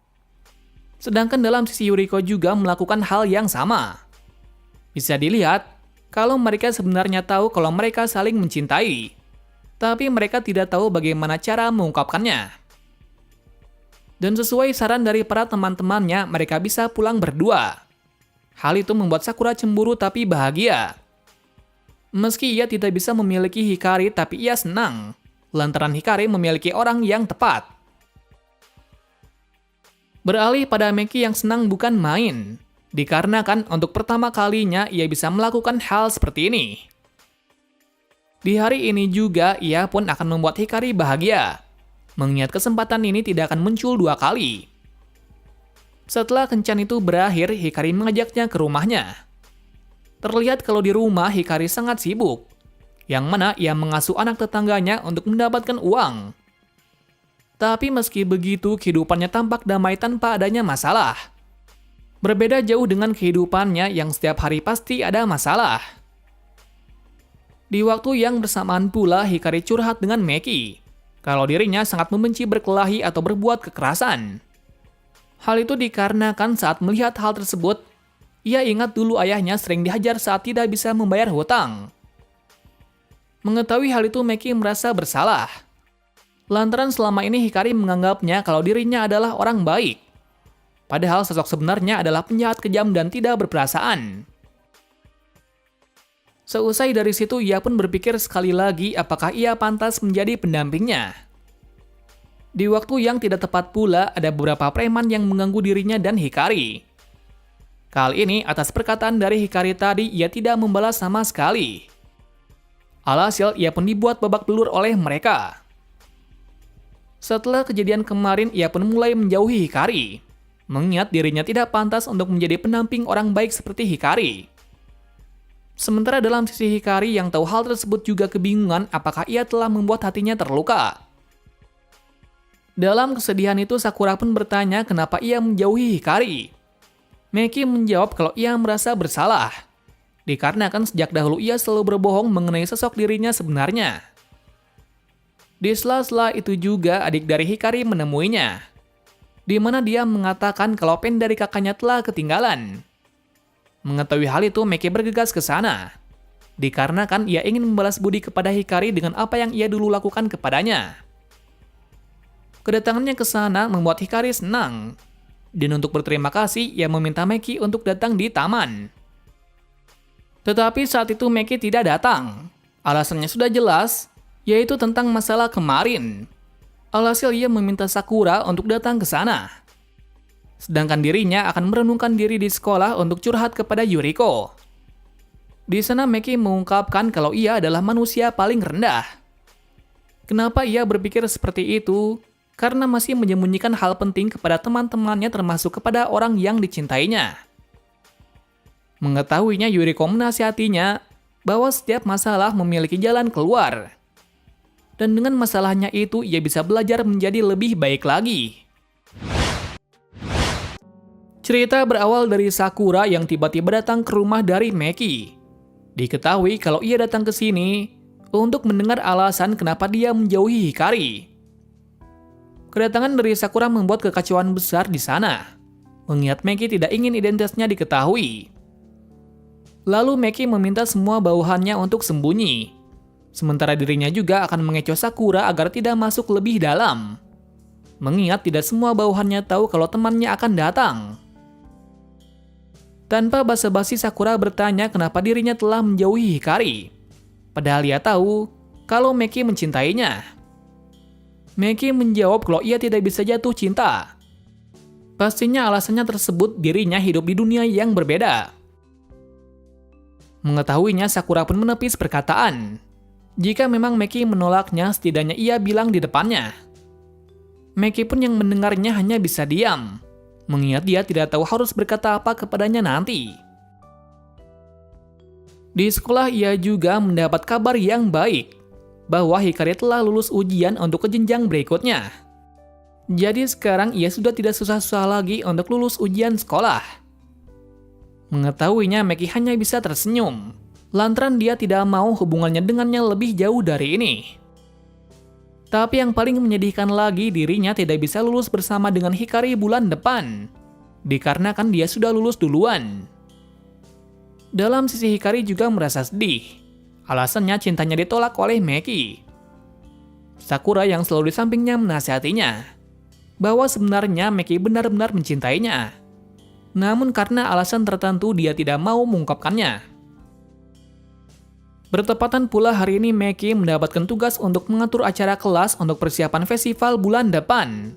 Sedangkan dalam sisi Yuriko juga melakukan hal yang sama. Bisa dilihat, kalau mereka sebenarnya tahu kalau mereka saling mencintai, tapi mereka tidak tahu bagaimana cara mengungkapkannya. Dan sesuai saran dari para teman-temannya, mereka bisa pulang berdua. Hal itu membuat Sakura cemburu tapi bahagia. Meski ia tidak bisa memiliki Hikari, tapi ia senang lantaran Hikari memiliki orang yang tepat. Beralih pada Meki yang senang bukan main, dikarenakan untuk pertama kalinya ia bisa melakukan hal seperti ini. Di hari ini juga ia pun akan membuat Hikari bahagia, mengingat kesempatan ini tidak akan muncul 2 kali. Setelah kencan itu berakhir, Hikari mengajaknya ke rumahnya. Terlihat kalau di rumah Hikari sangat sibuk, yang mana ia mengasuh anak tetangganya untuk mendapatkan uang. Tapi meski begitu, kehidupannya tampak damai tanpa adanya masalah. Berbeda jauh dengan kehidupannya yang setiap hari pasti ada masalah. Di waktu yang bersamaan pula, Hikari curhat dengan Meki kalau dirinya sangat membenci berkelahi atau berbuat kekerasan. Hal itu dikarenakan saat melihat hal tersebut, ia ingat dulu ayahnya sering dihajar saat tidak bisa membayar hutang. Mengetahui hal itu, Meki merasa bersalah. Lantaran selama ini Hikari menganggapnya kalau dirinya adalah orang baik. Padahal sosok sebenarnya adalah penjahat kejam dan tidak berperasaan. Seusai dari situ, ia pun berpikir sekali lagi apakah ia pantas menjadi pendampingnya. Di waktu yang tidak tepat pula, ada beberapa preman yang mengganggu dirinya dan Hikari. Kali ini, atas perkataan dari Hikari tadi, ia tidak membalas sama sekali. Alhasil, ia pun dibuat babak belur oleh mereka. Setelah kejadian kemarin, ia pun mulai menjauhi Hikari, mengingat dirinya tidak pantas untuk menjadi pendamping orang baik seperti Hikari. Sementara dalam sisi Hikari yang tahu hal tersebut juga kebingungan apakah ia telah membuat hatinya terluka. Dalam kesedihan itu, Sakura pun bertanya kenapa ia menjauhi Hikari. Meki menjawab kalau ia merasa bersalah, dikarenakan sejak dahulu ia selalu berbohong mengenai sosok dirinya sebenarnya. Di sela-sela itu juga adik dari Hikari menemuinya, di mana dia mengatakan kalau pen dari kakaknya telah ketinggalan. Mengetahui hal itu, Meki bergegas ke sana, dikarenakan ia ingin membalas budi kepada Hikari dengan apa yang ia dulu lakukan kepadanya. Kedatangannya ke sana membuat Hikari senang, dan untuk berterima kasih, ia meminta Meki untuk datang di taman. Tetapi saat itu Meki tidak datang. Alasannya sudah jelas, yaitu tentang masalah kemarin. Alhasil ia meminta Sakura untuk datang ke sana. Sedangkan dirinya akan merenungkan diri di sekolah untuk curhat kepada Yuriko. Di sana Meki mengungkapkan kalau ia adalah manusia paling rendah. Kenapa ia berpikir seperti itu? Karena masih menyembunyikan hal penting kepada teman-temannya termasuk kepada orang yang dicintainya. Mengetahuinya, Yuriko menasihatinya bahwa setiap masalah memiliki jalan keluar. Dan dengan masalahnya itu, ia bisa belajar menjadi lebih baik lagi. Cerita berawal dari Sakura yang tiba-tiba datang ke rumah dari Meki. Diketahui kalau ia datang ke sini untuk mendengar alasan kenapa dia menjauhi Hikari. Kedatangan dari Sakura membuat kekacauan besar di sana, mengingat Meki tidak ingin identitasnya diketahui. Lalu Meki meminta semua bawahannya untuk sembunyi, sementara dirinya juga akan mengecoh Sakura agar tidak masuk lebih dalam, mengingat tidak semua bawahannya tahu kalau temannya akan datang. Tanpa basa-basi, Sakura bertanya kenapa dirinya telah menjauhi Hikari, padahal ia tahu kalau Meki mencintainya. Meki menjawab kalau ia tidak bisa jatuh cinta. Pastinya alasannya tersebut dirinya hidup di dunia yang berbeda. Mengetahuinya, Sakura pun menepis perkataan. Jika memang Meki menolaknya, setidaknya ia bilang di depannya. Meki pun yang mendengarnya hanya bisa diam, mengingat dia tidak tahu harus berkata apa kepadanya nanti. Di sekolah ia juga mendapat kabar yang baik, bahwa Hikari telah lulus ujian untuk ke jenjang berikutnya. Jadi sekarang ia sudah tidak susah-susah lagi untuk lulus ujian sekolah. Mengetahuinya, Meki hanya bisa tersenyum, lantaran dia tidak mau hubungannya dengannya lebih jauh dari ini. Tapi yang paling menyedihkan lagi, dirinya tidak bisa lulus bersama dengan Hikari bulan depan, dikarenakan dia sudah lulus duluan. Dalam sisi Hikari juga merasa sedih. Alasannya cintanya ditolak oleh Meki. Sakura yang selalu di sampingnya menasihatinya bahwa sebenarnya Meki benar-benar mencintainya. Namun karena alasan tertentu dia tidak mau mengungkapkannya. Bertepatan pula hari ini Meki mendapatkan tugas untuk mengatur acara kelas untuk persiapan festival bulan depan.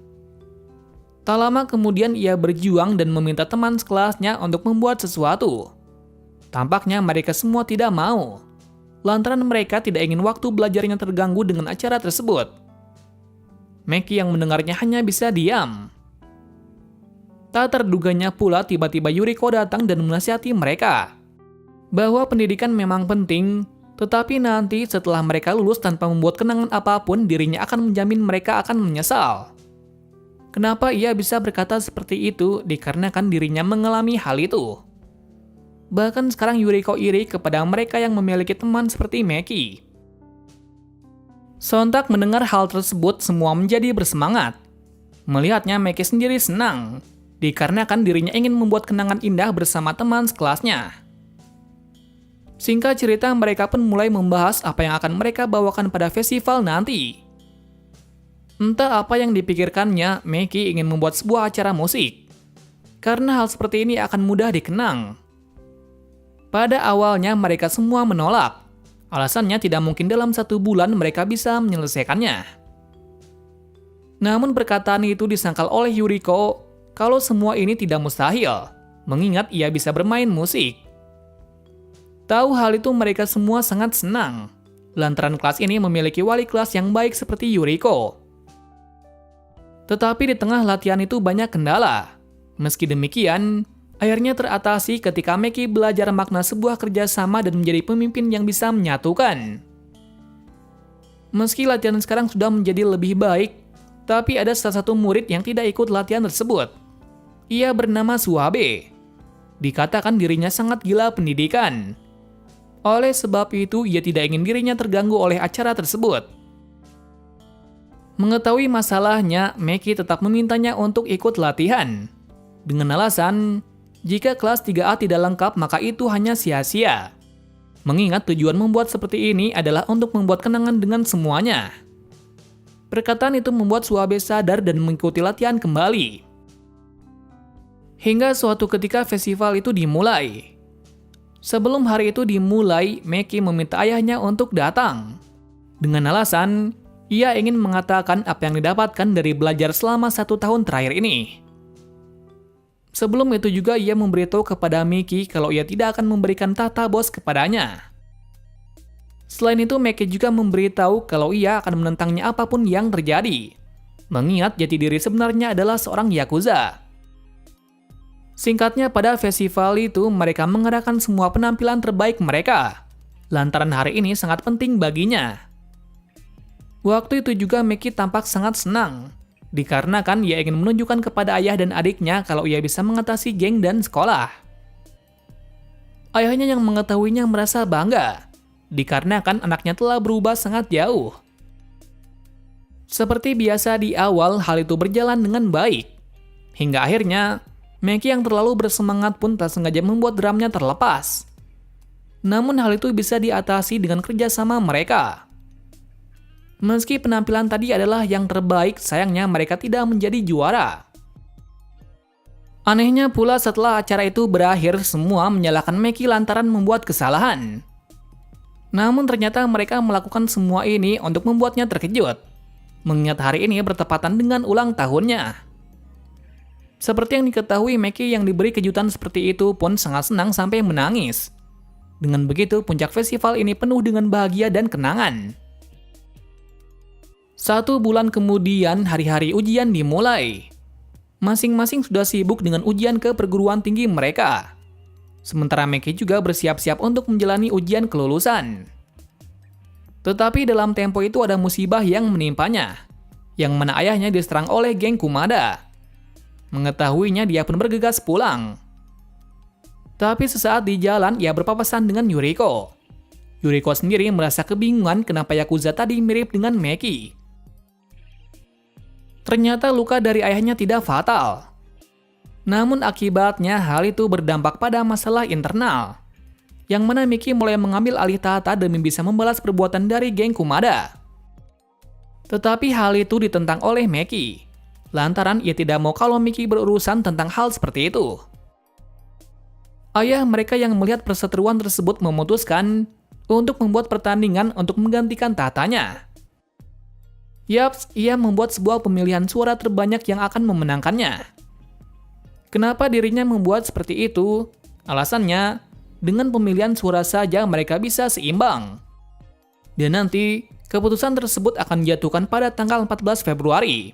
Tak lama kemudian ia berjuang dan meminta teman sekelasnya untuk membuat sesuatu. Tampaknya mereka semua tidak mau, lantaran mereka tidak ingin waktu belajarnya terganggu dengan acara tersebut. Meki yang mendengarnya hanya bisa diam. Tak terduganya pula tiba-tiba Yuriko datang dan menasihati mereka bahwa pendidikan memang penting, tetapi nanti setelah mereka lulus tanpa membuat kenangan apapun, dirinya akan menjamin mereka akan menyesal. Kenapa ia bisa berkata seperti itu? Dikarenakan dirinya mengalami hal itu. Bahkan sekarang Yuriko iri kepada mereka yang memiliki teman seperti Meki. Sontak mendengar hal tersebut, semua menjadi bersemangat. Melihatnya Meki sendiri senang, dikarenakan dirinya ingin membuat kenangan indah bersama teman sekelasnya. Singkat cerita, mereka pun mulai membahas apa yang akan mereka bawakan pada festival nanti. Entah apa yang dipikirkannya, Meki ingin membuat sebuah acara musik. Karena hal seperti ini akan mudah dikenang. Pada awalnya mereka semua menolak. Alasannya tidak mungkin dalam 1 bulan mereka bisa menyelesaikannya. Namun perkataan itu disangkal oleh Yuriko kalau semua ini tidak mustahil, mengingat ia bisa bermain musik. Tahu hal itu mereka semua sangat senang, lantaran kelas ini memiliki wali kelas yang baik seperti Yuriko. Tetapi di tengah latihan itu banyak kendala. Meski demikian, akhirnya teratasi ketika Meki belajar makna sebuah kerjasama dan menjadi pemimpin yang bisa menyatukan. Meski latihan sekarang sudah menjadi lebih baik, tapi ada salah satu murid yang tidak ikut latihan tersebut. Ia bernama Suabe. Dikatakan dirinya sangat gila pendidikan. Oleh sebab itu, ia tidak ingin dirinya terganggu oleh acara tersebut. Mengetahui masalahnya, Meki tetap memintanya untuk ikut latihan. Dengan alasan, jika kelas 3A tidak lengkap maka itu hanya sia-sia. Mengingat tujuan membuat seperti ini adalah untuk membuat kenangan dengan semuanya. Perkataan itu membuat Suabe sadar dan mengikuti latihan kembali. Hingga suatu ketika festival itu dimulai. Sebelum hari itu dimulai, Meki meminta ayahnya untuk datang. Dengan alasan, ia ingin mengatakan apa yang didapatkan dari belajar selama 1 tahun terakhir ini. Sebelum itu juga ia memberitahu kepada Meki kalau ia tidak akan memberikan tahta bos kepadanya. Selain itu, Meki juga memberitahu kalau ia akan menentangnya apapun yang terjadi. Mengingat jati diri sebenarnya adalah seorang Yakuza. Singkatnya, pada festival itu mereka mengerahkan semua penampilan terbaik mereka, lantaran hari ini sangat penting baginya. Waktu itu juga Meki tampak sangat senang, dikarenakan ia ingin menunjukkan kepada ayah dan adiknya kalau ia bisa mengatasi geng dan sekolah. Ayahnya yang mengetahuinya merasa bangga, dikarenakan anaknya telah berubah sangat jauh. Seperti biasa di awal, hal itu berjalan dengan baik. Hingga akhirnya, Meki yang terlalu bersemangat pun tak sengaja membuat drumnya terlepas. Namun hal itu bisa diatasi dengan kerjasama mereka. Meski penampilan tadi adalah yang terbaik, sayangnya mereka tidak menjadi juara. Anehnya pula setelah acara itu berakhir, semua menyalahkan Meki lantaran membuat kesalahan. Namun ternyata mereka melakukan semua ini untuk membuatnya terkejut, mengingat hari ini bertepatan dengan ulang tahunnya. Seperti yang diketahui, Meki yang diberi kejutan seperti itu pun sangat senang sampai menangis. Dengan begitu, puncak festival ini penuh dengan bahagia dan kenangan. 1 bulan kemudian, hari-hari ujian dimulai. Masing-masing sudah sibuk dengan ujian ke perguruan tinggi mereka. Sementara Meki juga bersiap-siap untuk menjalani ujian kelulusan. Tetapi dalam tempo itu ada musibah yang menimpanya, yang mana ayahnya diserang oleh geng Kumada. Mengetahuinya, dia pun bergegas pulang. Tapi sesaat di jalan, ia berpapasan dengan Yuriko. Yuriko sendiri merasa kebingungan kenapa Yakuza tadi mirip dengan Meki. Ternyata luka dari ayahnya tidak fatal. Namun akibatnya hal itu berdampak pada masalah internal, yang mana Miki mulai mengambil alih tahta demi bisa membalas perbuatan dari geng Kumada. Tetapi hal itu ditentang oleh Meki, lantaran ia tidak mau kalau Miki berurusan tentang hal seperti itu. Ayah mereka yang melihat perseteruan tersebut memutuskan untuk membuat pertandingan untuk menggantikan tahtanya. Yaps, ia membuat sebuah pemilihan suara terbanyak yang akan memenangkannya. Kenapa dirinya membuat seperti itu? Alasannya, dengan pemilihan suara saja mereka bisa seimbang. Dan nanti, keputusan tersebut akan dijatuhkan pada tanggal 14 Februari.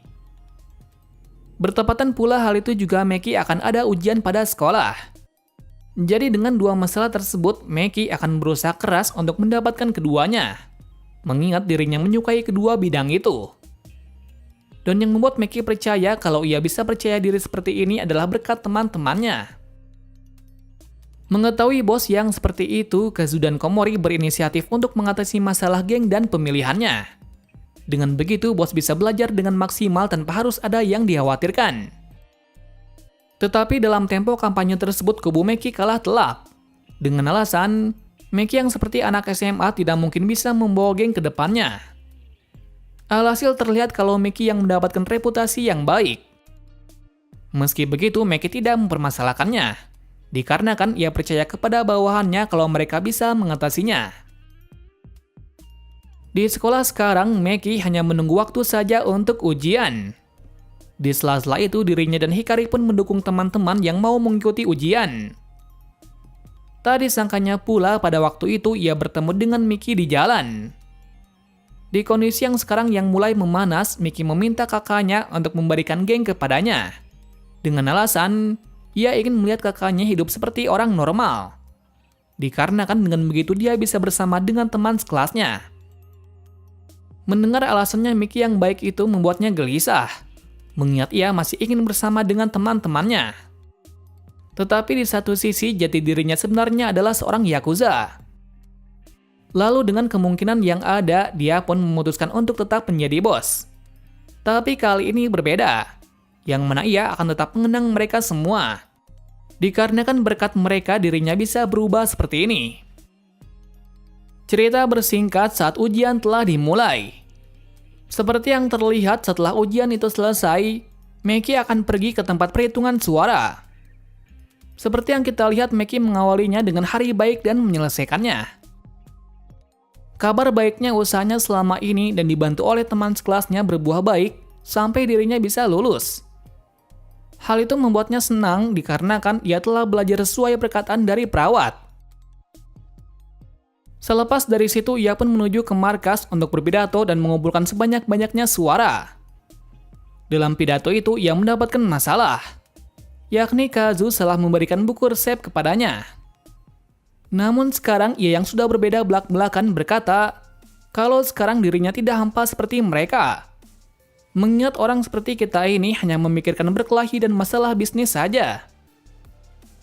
Bertepatan pula hal itu juga Meki akan ada ujian pada sekolah. Jadi dengan dua masalah tersebut, Meki akan berusaha keras untuk mendapatkan keduanya, mengingat dirinya menyukai kedua bidang itu. Dan yang membuat Meki percaya kalau ia bisa percaya diri seperti ini adalah berkat teman-temannya. Mengetahui bos yang seperti itu, Kazu dan Komori berinisiatif untuk mengatasi masalah geng dan pemilihannya. Dengan begitu, bos bisa belajar dengan maksimal tanpa harus ada yang dikhawatirkan. Tetapi dalam tempo kampanye tersebut, kubu Meki kalah telak. Dengan alasan, Meki yang seperti anak SMA tidak mungkin bisa membawa geng ke depannya. Alhasil terlihat kalau Meki yang mendapatkan reputasi yang baik. Meski begitu, Meki tidak mempermasalahkannya, dikarenakan ia percaya kepada bawahannya kalau mereka bisa mengatasinya. Di sekolah sekarang, Meki hanya menunggu waktu saja untuk ujian. Di sela-sela itu, dirinya dan Hikari pun mendukung teman-teman yang mau mengikuti ujian. Tak disangkanya pula pada waktu itu ia bertemu dengan Miki di jalan. Di kondisi yang sekarang yang mulai memanas, Miki meminta kakaknya untuk memberikan geng kepadanya. Dengan alasan, ia ingin melihat kakaknya hidup seperti orang normal. Dikarenakan dengan begitu dia bisa bersama dengan teman sekelasnya. Mendengar alasannya Miki yang baik itu membuatnya gelisah, mengingat ia masih ingin bersama dengan teman-temannya. Tetapi di satu sisi, jati dirinya sebenarnya adalah seorang Yakuza. Lalu dengan kemungkinan yang ada, dia pun memutuskan untuk tetap menjadi bos. Tapi kali ini berbeda, yang mana ia akan tetap mengenang mereka semua. Dikarenakan berkat mereka, dirinya bisa berubah seperti ini. Cerita bersingkat saat ujian telah dimulai. Seperti yang terlihat setelah ujian itu selesai, Meki akan pergi ke tempat perhitungan suara. Seperti yang kita lihat, Meki mengawalinya dengan hari baik dan menyelesaikannya. Kabar baiknya usahanya selama ini dan dibantu oleh teman sekelasnya berbuah baik sampai dirinya bisa lulus. Hal itu membuatnya senang dikarenakan ia telah belajar sesuai perkataan dari perawat. Selepas dari situ, ia pun menuju ke markas untuk berpidato dan mengumpulkan sebanyak-banyaknya suara. Dalam pidato itu, ia mendapatkan masalah, yakni Kazu salah memberikan buku resep kepadanya. Namun sekarang, ia yang sudah berbeda belak-belakan berkata, kalau sekarang dirinya tidak hampa seperti mereka. Mengingat orang seperti kita ini hanya memikirkan berkelahi dan masalah bisnis saja.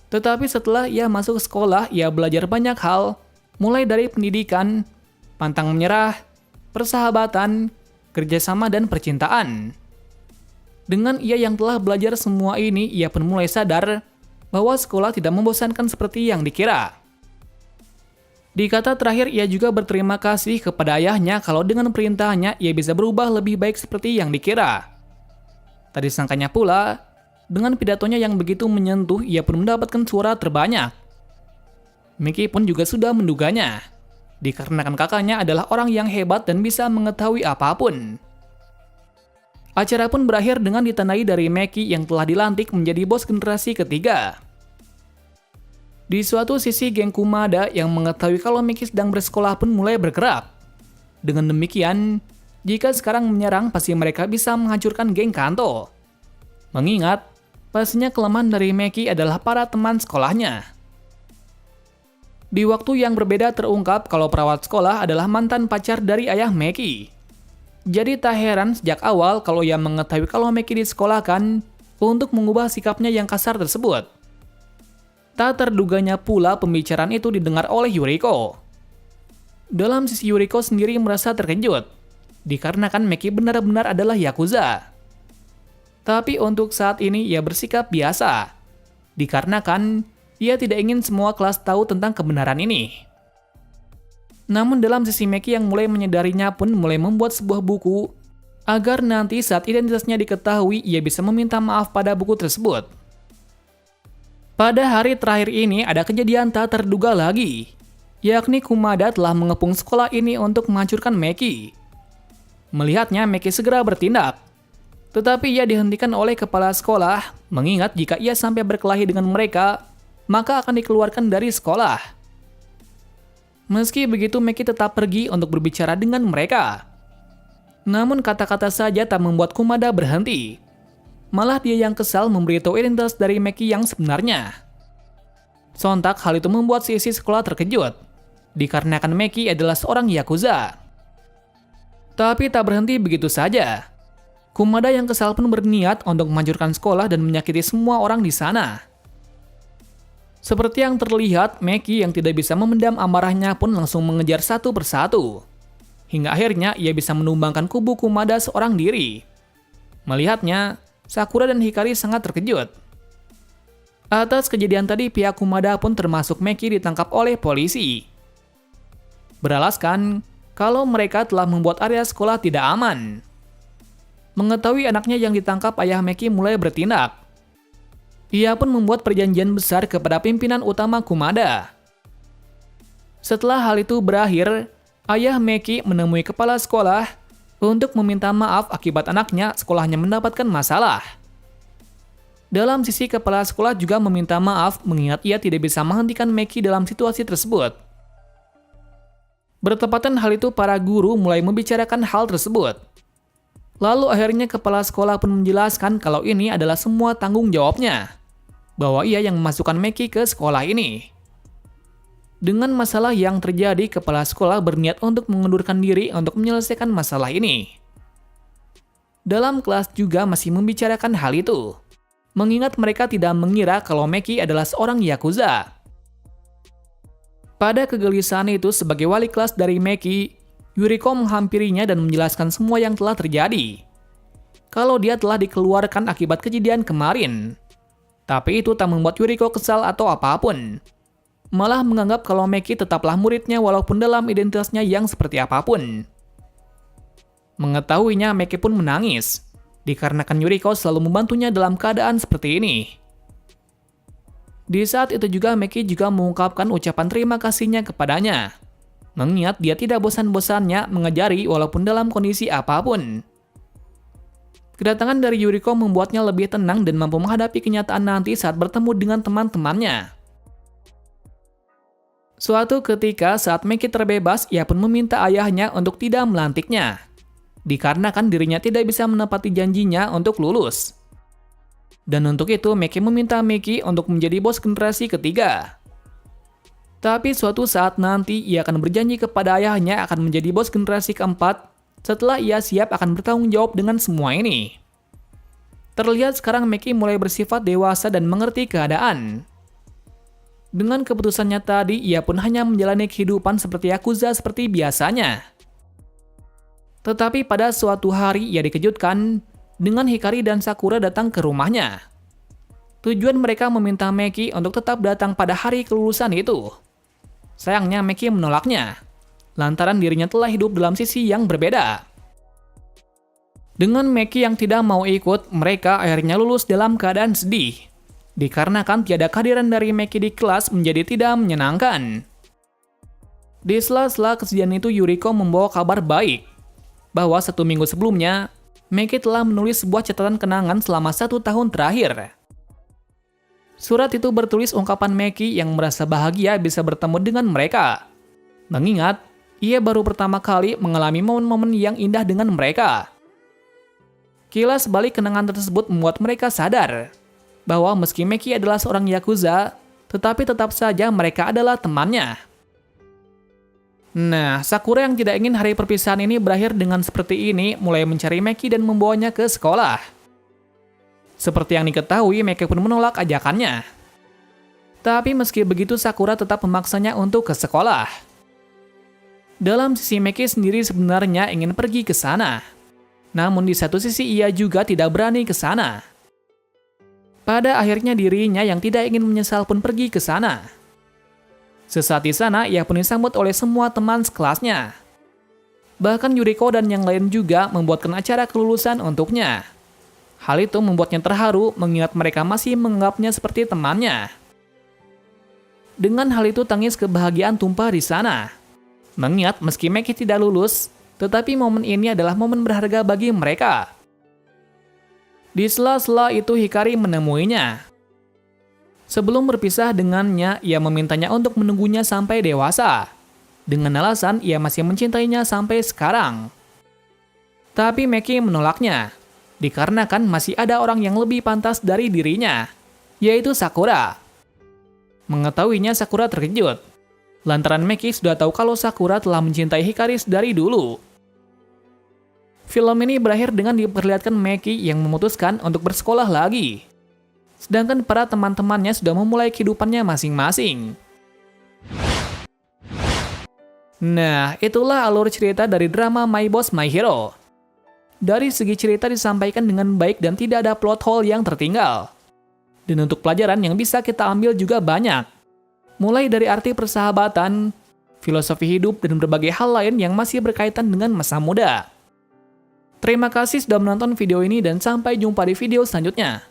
Tetapi setelah ia masuk sekolah, ia belajar banyak hal, mulai dari pendidikan, pantang menyerah, persahabatan, kerjasama, dan percintaan. Dengan ia yang telah belajar semua ini, ia pun mulai sadar bahwa sekolah tidak membosankan seperti yang dikira. Di kata terakhir, ia juga berterima kasih kepada ayahnya kalau dengan perintahnya ia bisa berubah lebih baik seperti yang dikira. Tak disangkanya pula, dengan pidatonya yang begitu menyentuh, ia pun mendapatkan suara terbanyak. Miki pun juga sudah menduganya, dikarenakan kakaknya adalah orang yang hebat dan bisa mengetahui apapun. Acara pun berakhir dengan ditandai dari Meki yang telah dilantik menjadi bos generasi ketiga. Di suatu sisi, geng Kumada yang mengetahui kalau Meki sedang bersekolah pun mulai bergerak. Dengan demikian, jika sekarang menyerang, pasti mereka bisa menghancurkan geng Kanto. Mengingat, pastinya kelemahan dari Meki adalah para teman sekolahnya. Di waktu yang berbeda terungkap kalau perawat sekolah adalah mantan pacar dari ayah Meki. Jadi tak heran sejak awal kalau ia mengetahui kalau Meki disekolahkan untuk mengubah sikapnya yang kasar tersebut. Tak terduganya pula pembicaraan itu didengar oleh Yuriko. Dalam sisi Yuriko sendiri merasa terkejut, dikarenakan Meki benar-benar adalah Yakuza. Tapi untuk saat ini ia bersikap biasa, dikarenakan ia tidak ingin semua kelas tahu tentang kebenaran ini. Namun dalam sisi Meki yang mulai menyadarinya pun mulai membuat sebuah buku, agar nanti saat identitasnya diketahui ia bisa meminta maaf pada buku tersebut. Pada hari terakhir ini ada kejadian tak terduga lagi, yakni Kumada telah mengepung sekolah ini untuk menghancurkan Meki. Melihatnya, Meki segera bertindak. Tetapi ia dihentikan oleh kepala sekolah, mengingat jika ia sampai berkelahi dengan mereka, maka akan dikeluarkan dari sekolah. Meski begitu, Meki tetap pergi untuk berbicara dengan mereka. Namun kata-kata saja tak membuat Kumada berhenti. Malah dia yang kesal memberitahu identitas dari Meki yang sebenarnya. Sontak hal itu membuat si isi sekolah terkejut, dikarenakan Meki adalah seorang Yakuza. Tapi tak berhenti begitu saja. Kumada yang kesal pun berniat untuk menghancurkan sekolah dan menyakiti semua orang di sana. Seperti yang terlihat, Meki yang tidak bisa memendam amarahnya pun langsung mengejar satu persatu. Hingga akhirnya ia bisa menumbangkan kubu Kumada seorang diri. Melihatnya, Sakura dan Hikari sangat terkejut. Atas kejadian tadi, pihak Kumada pun termasuk Meki ditangkap oleh polisi. Beralaskan kalau mereka telah membuat area sekolah tidak aman. Mengetahui anaknya yang ditangkap, ayah Meki mulai bertindak. Ia pun membuat perjanjian besar kepada pimpinan utama Kumada. Setelah hal itu berakhir, ayah Meki menemui kepala sekolah untuk meminta maaf akibat anaknya sekolahnya mendapatkan masalah. Dalam sisi kepala sekolah juga meminta maaf mengingat ia tidak bisa menghentikan Meki dalam situasi tersebut. Bertepatan hal itu, para guru mulai membicarakan hal tersebut. Lalu akhirnya kepala sekolah pun menjelaskan kalau ini adalah semua tanggung jawabnya, bahwa ia yang memasukkan Meki ke sekolah ini. Dengan masalah yang terjadi, kepala sekolah berniat untuk mengundurkan diri untuk menyelesaikan masalah ini. Dalam kelas juga masih membicarakan hal itu, mengingat mereka tidak mengira kalau Meki adalah seorang Yakuza. Pada kegelisahan itu, sebagai wali kelas dari Meki, Yuriko menghampirinya dan menjelaskan semua yang telah terjadi. Kalau dia telah dikeluarkan akibat kejadian kemarin. Tapi itu tak membuat Yuriko kesal atau apapun. Malah menganggap kalau Meki tetaplah muridnya walaupun dalam identitasnya yang seperti apapun. Mengetahuinya, Meki pun menangis, dikarenakan Yuriko selalu membantunya dalam keadaan seperti ini. Di saat itu juga Meki juga mengungkapkan ucapan terima kasihnya kepadanya, mengingat dia tidak bosan-bosannya mengajari walaupun dalam kondisi apapun. Kedatangan dari Yuriko membuatnya lebih tenang dan mampu menghadapi kenyataan nanti saat bertemu dengan teman-temannya. Suatu ketika saat Meki terbebas, ia pun meminta ayahnya untuk tidak melantiknya, dikarenakan dirinya tidak bisa menepati janjinya untuk lulus. Dan untuk itu Meki meminta Meki untuk menjadi bos generasi ketiga. Tapi suatu saat nanti ia akan berjanji kepada ayahnya akan menjadi bos generasi keempat setelah ia siap akan bertanggung jawab dengan semua ini. Terlihat sekarang Meki mulai bersifat dewasa dan mengerti keadaan. Dengan keputusannya tadi, ia pun hanya menjalani kehidupan seperti Yakuza seperti biasanya. Tetapi pada suatu hari ia dikejutkan dengan Hikari dan Sakura datang ke rumahnya. Tujuan mereka meminta Meki untuk tetap datang pada hari kelulusan itu. Sayangnya Meki menolaknya, lantaran dirinya telah hidup dalam sisi yang berbeda. Dengan Meki yang tidak mau ikut, mereka akhirnya lulus dalam keadaan sedih, dikarenakan tiada kehadiran dari Meki di kelas menjadi tidak menyenangkan. Di sela-sela kesedihan itu, Yuriko membawa kabar baik, bahwa 1 minggu sebelumnya, Meki telah menulis sebuah catatan kenangan selama 1 tahun terakhir. Surat itu bertulis ungkapan Meki yang merasa bahagia bisa bertemu dengan mereka, mengingat ia baru pertama kali mengalami momen-momen yang indah dengan mereka. Kilas balik kenangan tersebut membuat mereka sadar bahwa meski Meki adalah seorang Yakuza, tetapi tetap saja mereka adalah temannya. Nah, Sakura yang tidak ingin hari perpisahan ini berakhir dengan seperti ini mulai mencari Meki dan membawanya ke sekolah. Seperti yang diketahui, Meki pun menolak ajakannya. Tapi meski begitu, Sakura tetap memaksanya untuk ke sekolah. Dalam sisi Meki sendiri sebenarnya ingin pergi ke sana. Namun di satu sisi ia juga tidak berani ke sana. Pada akhirnya dirinya yang tidak ingin menyesal pun pergi ke sana. Sesaat di sana, ia pun disambut oleh semua teman sekelasnya. Bahkan Yuriko dan yang lain juga membuatkan acara kelulusan untuknya. Hal itu membuatnya terharu mengingat mereka masih menganggapnya seperti temannya. Dengan hal itu tangis kebahagiaan tumpah di sana. Mengingat meski Maki tidak lulus, tetapi momen ini adalah momen berharga bagi mereka. Di sela-sela itu Hikari menemuinya. Sebelum berpisah dengannya, ia memintanya untuk menunggunya sampai dewasa. Dengan alasan ia masih mencintainya sampai sekarang. Tapi Maki menolaknya, dikarenakan masih ada orang yang lebih pantas dari dirinya, yaitu Sakura. Mengetahuinya Sakura terkejut, lantaran Maki sudah tahu kalau Sakura telah mencintai Hikari dari dulu. Film ini berakhir dengan diperlihatkan Maki yang memutuskan untuk bersekolah lagi. Sedangkan para teman-temannya sudah memulai kehidupannya masing-masing. Nah, itulah alur cerita dari drama My Boss My Hero. Dari segi cerita disampaikan dengan baik dan tidak ada plot hole yang tertinggal. Dan untuk pelajaran yang bisa kita ambil juga banyak. Mulai dari arti persahabatan, filosofi hidup, dan berbagai hal lain yang masih berkaitan dengan masa muda. Terima kasih sudah menonton video ini dan sampai jumpa di video selanjutnya.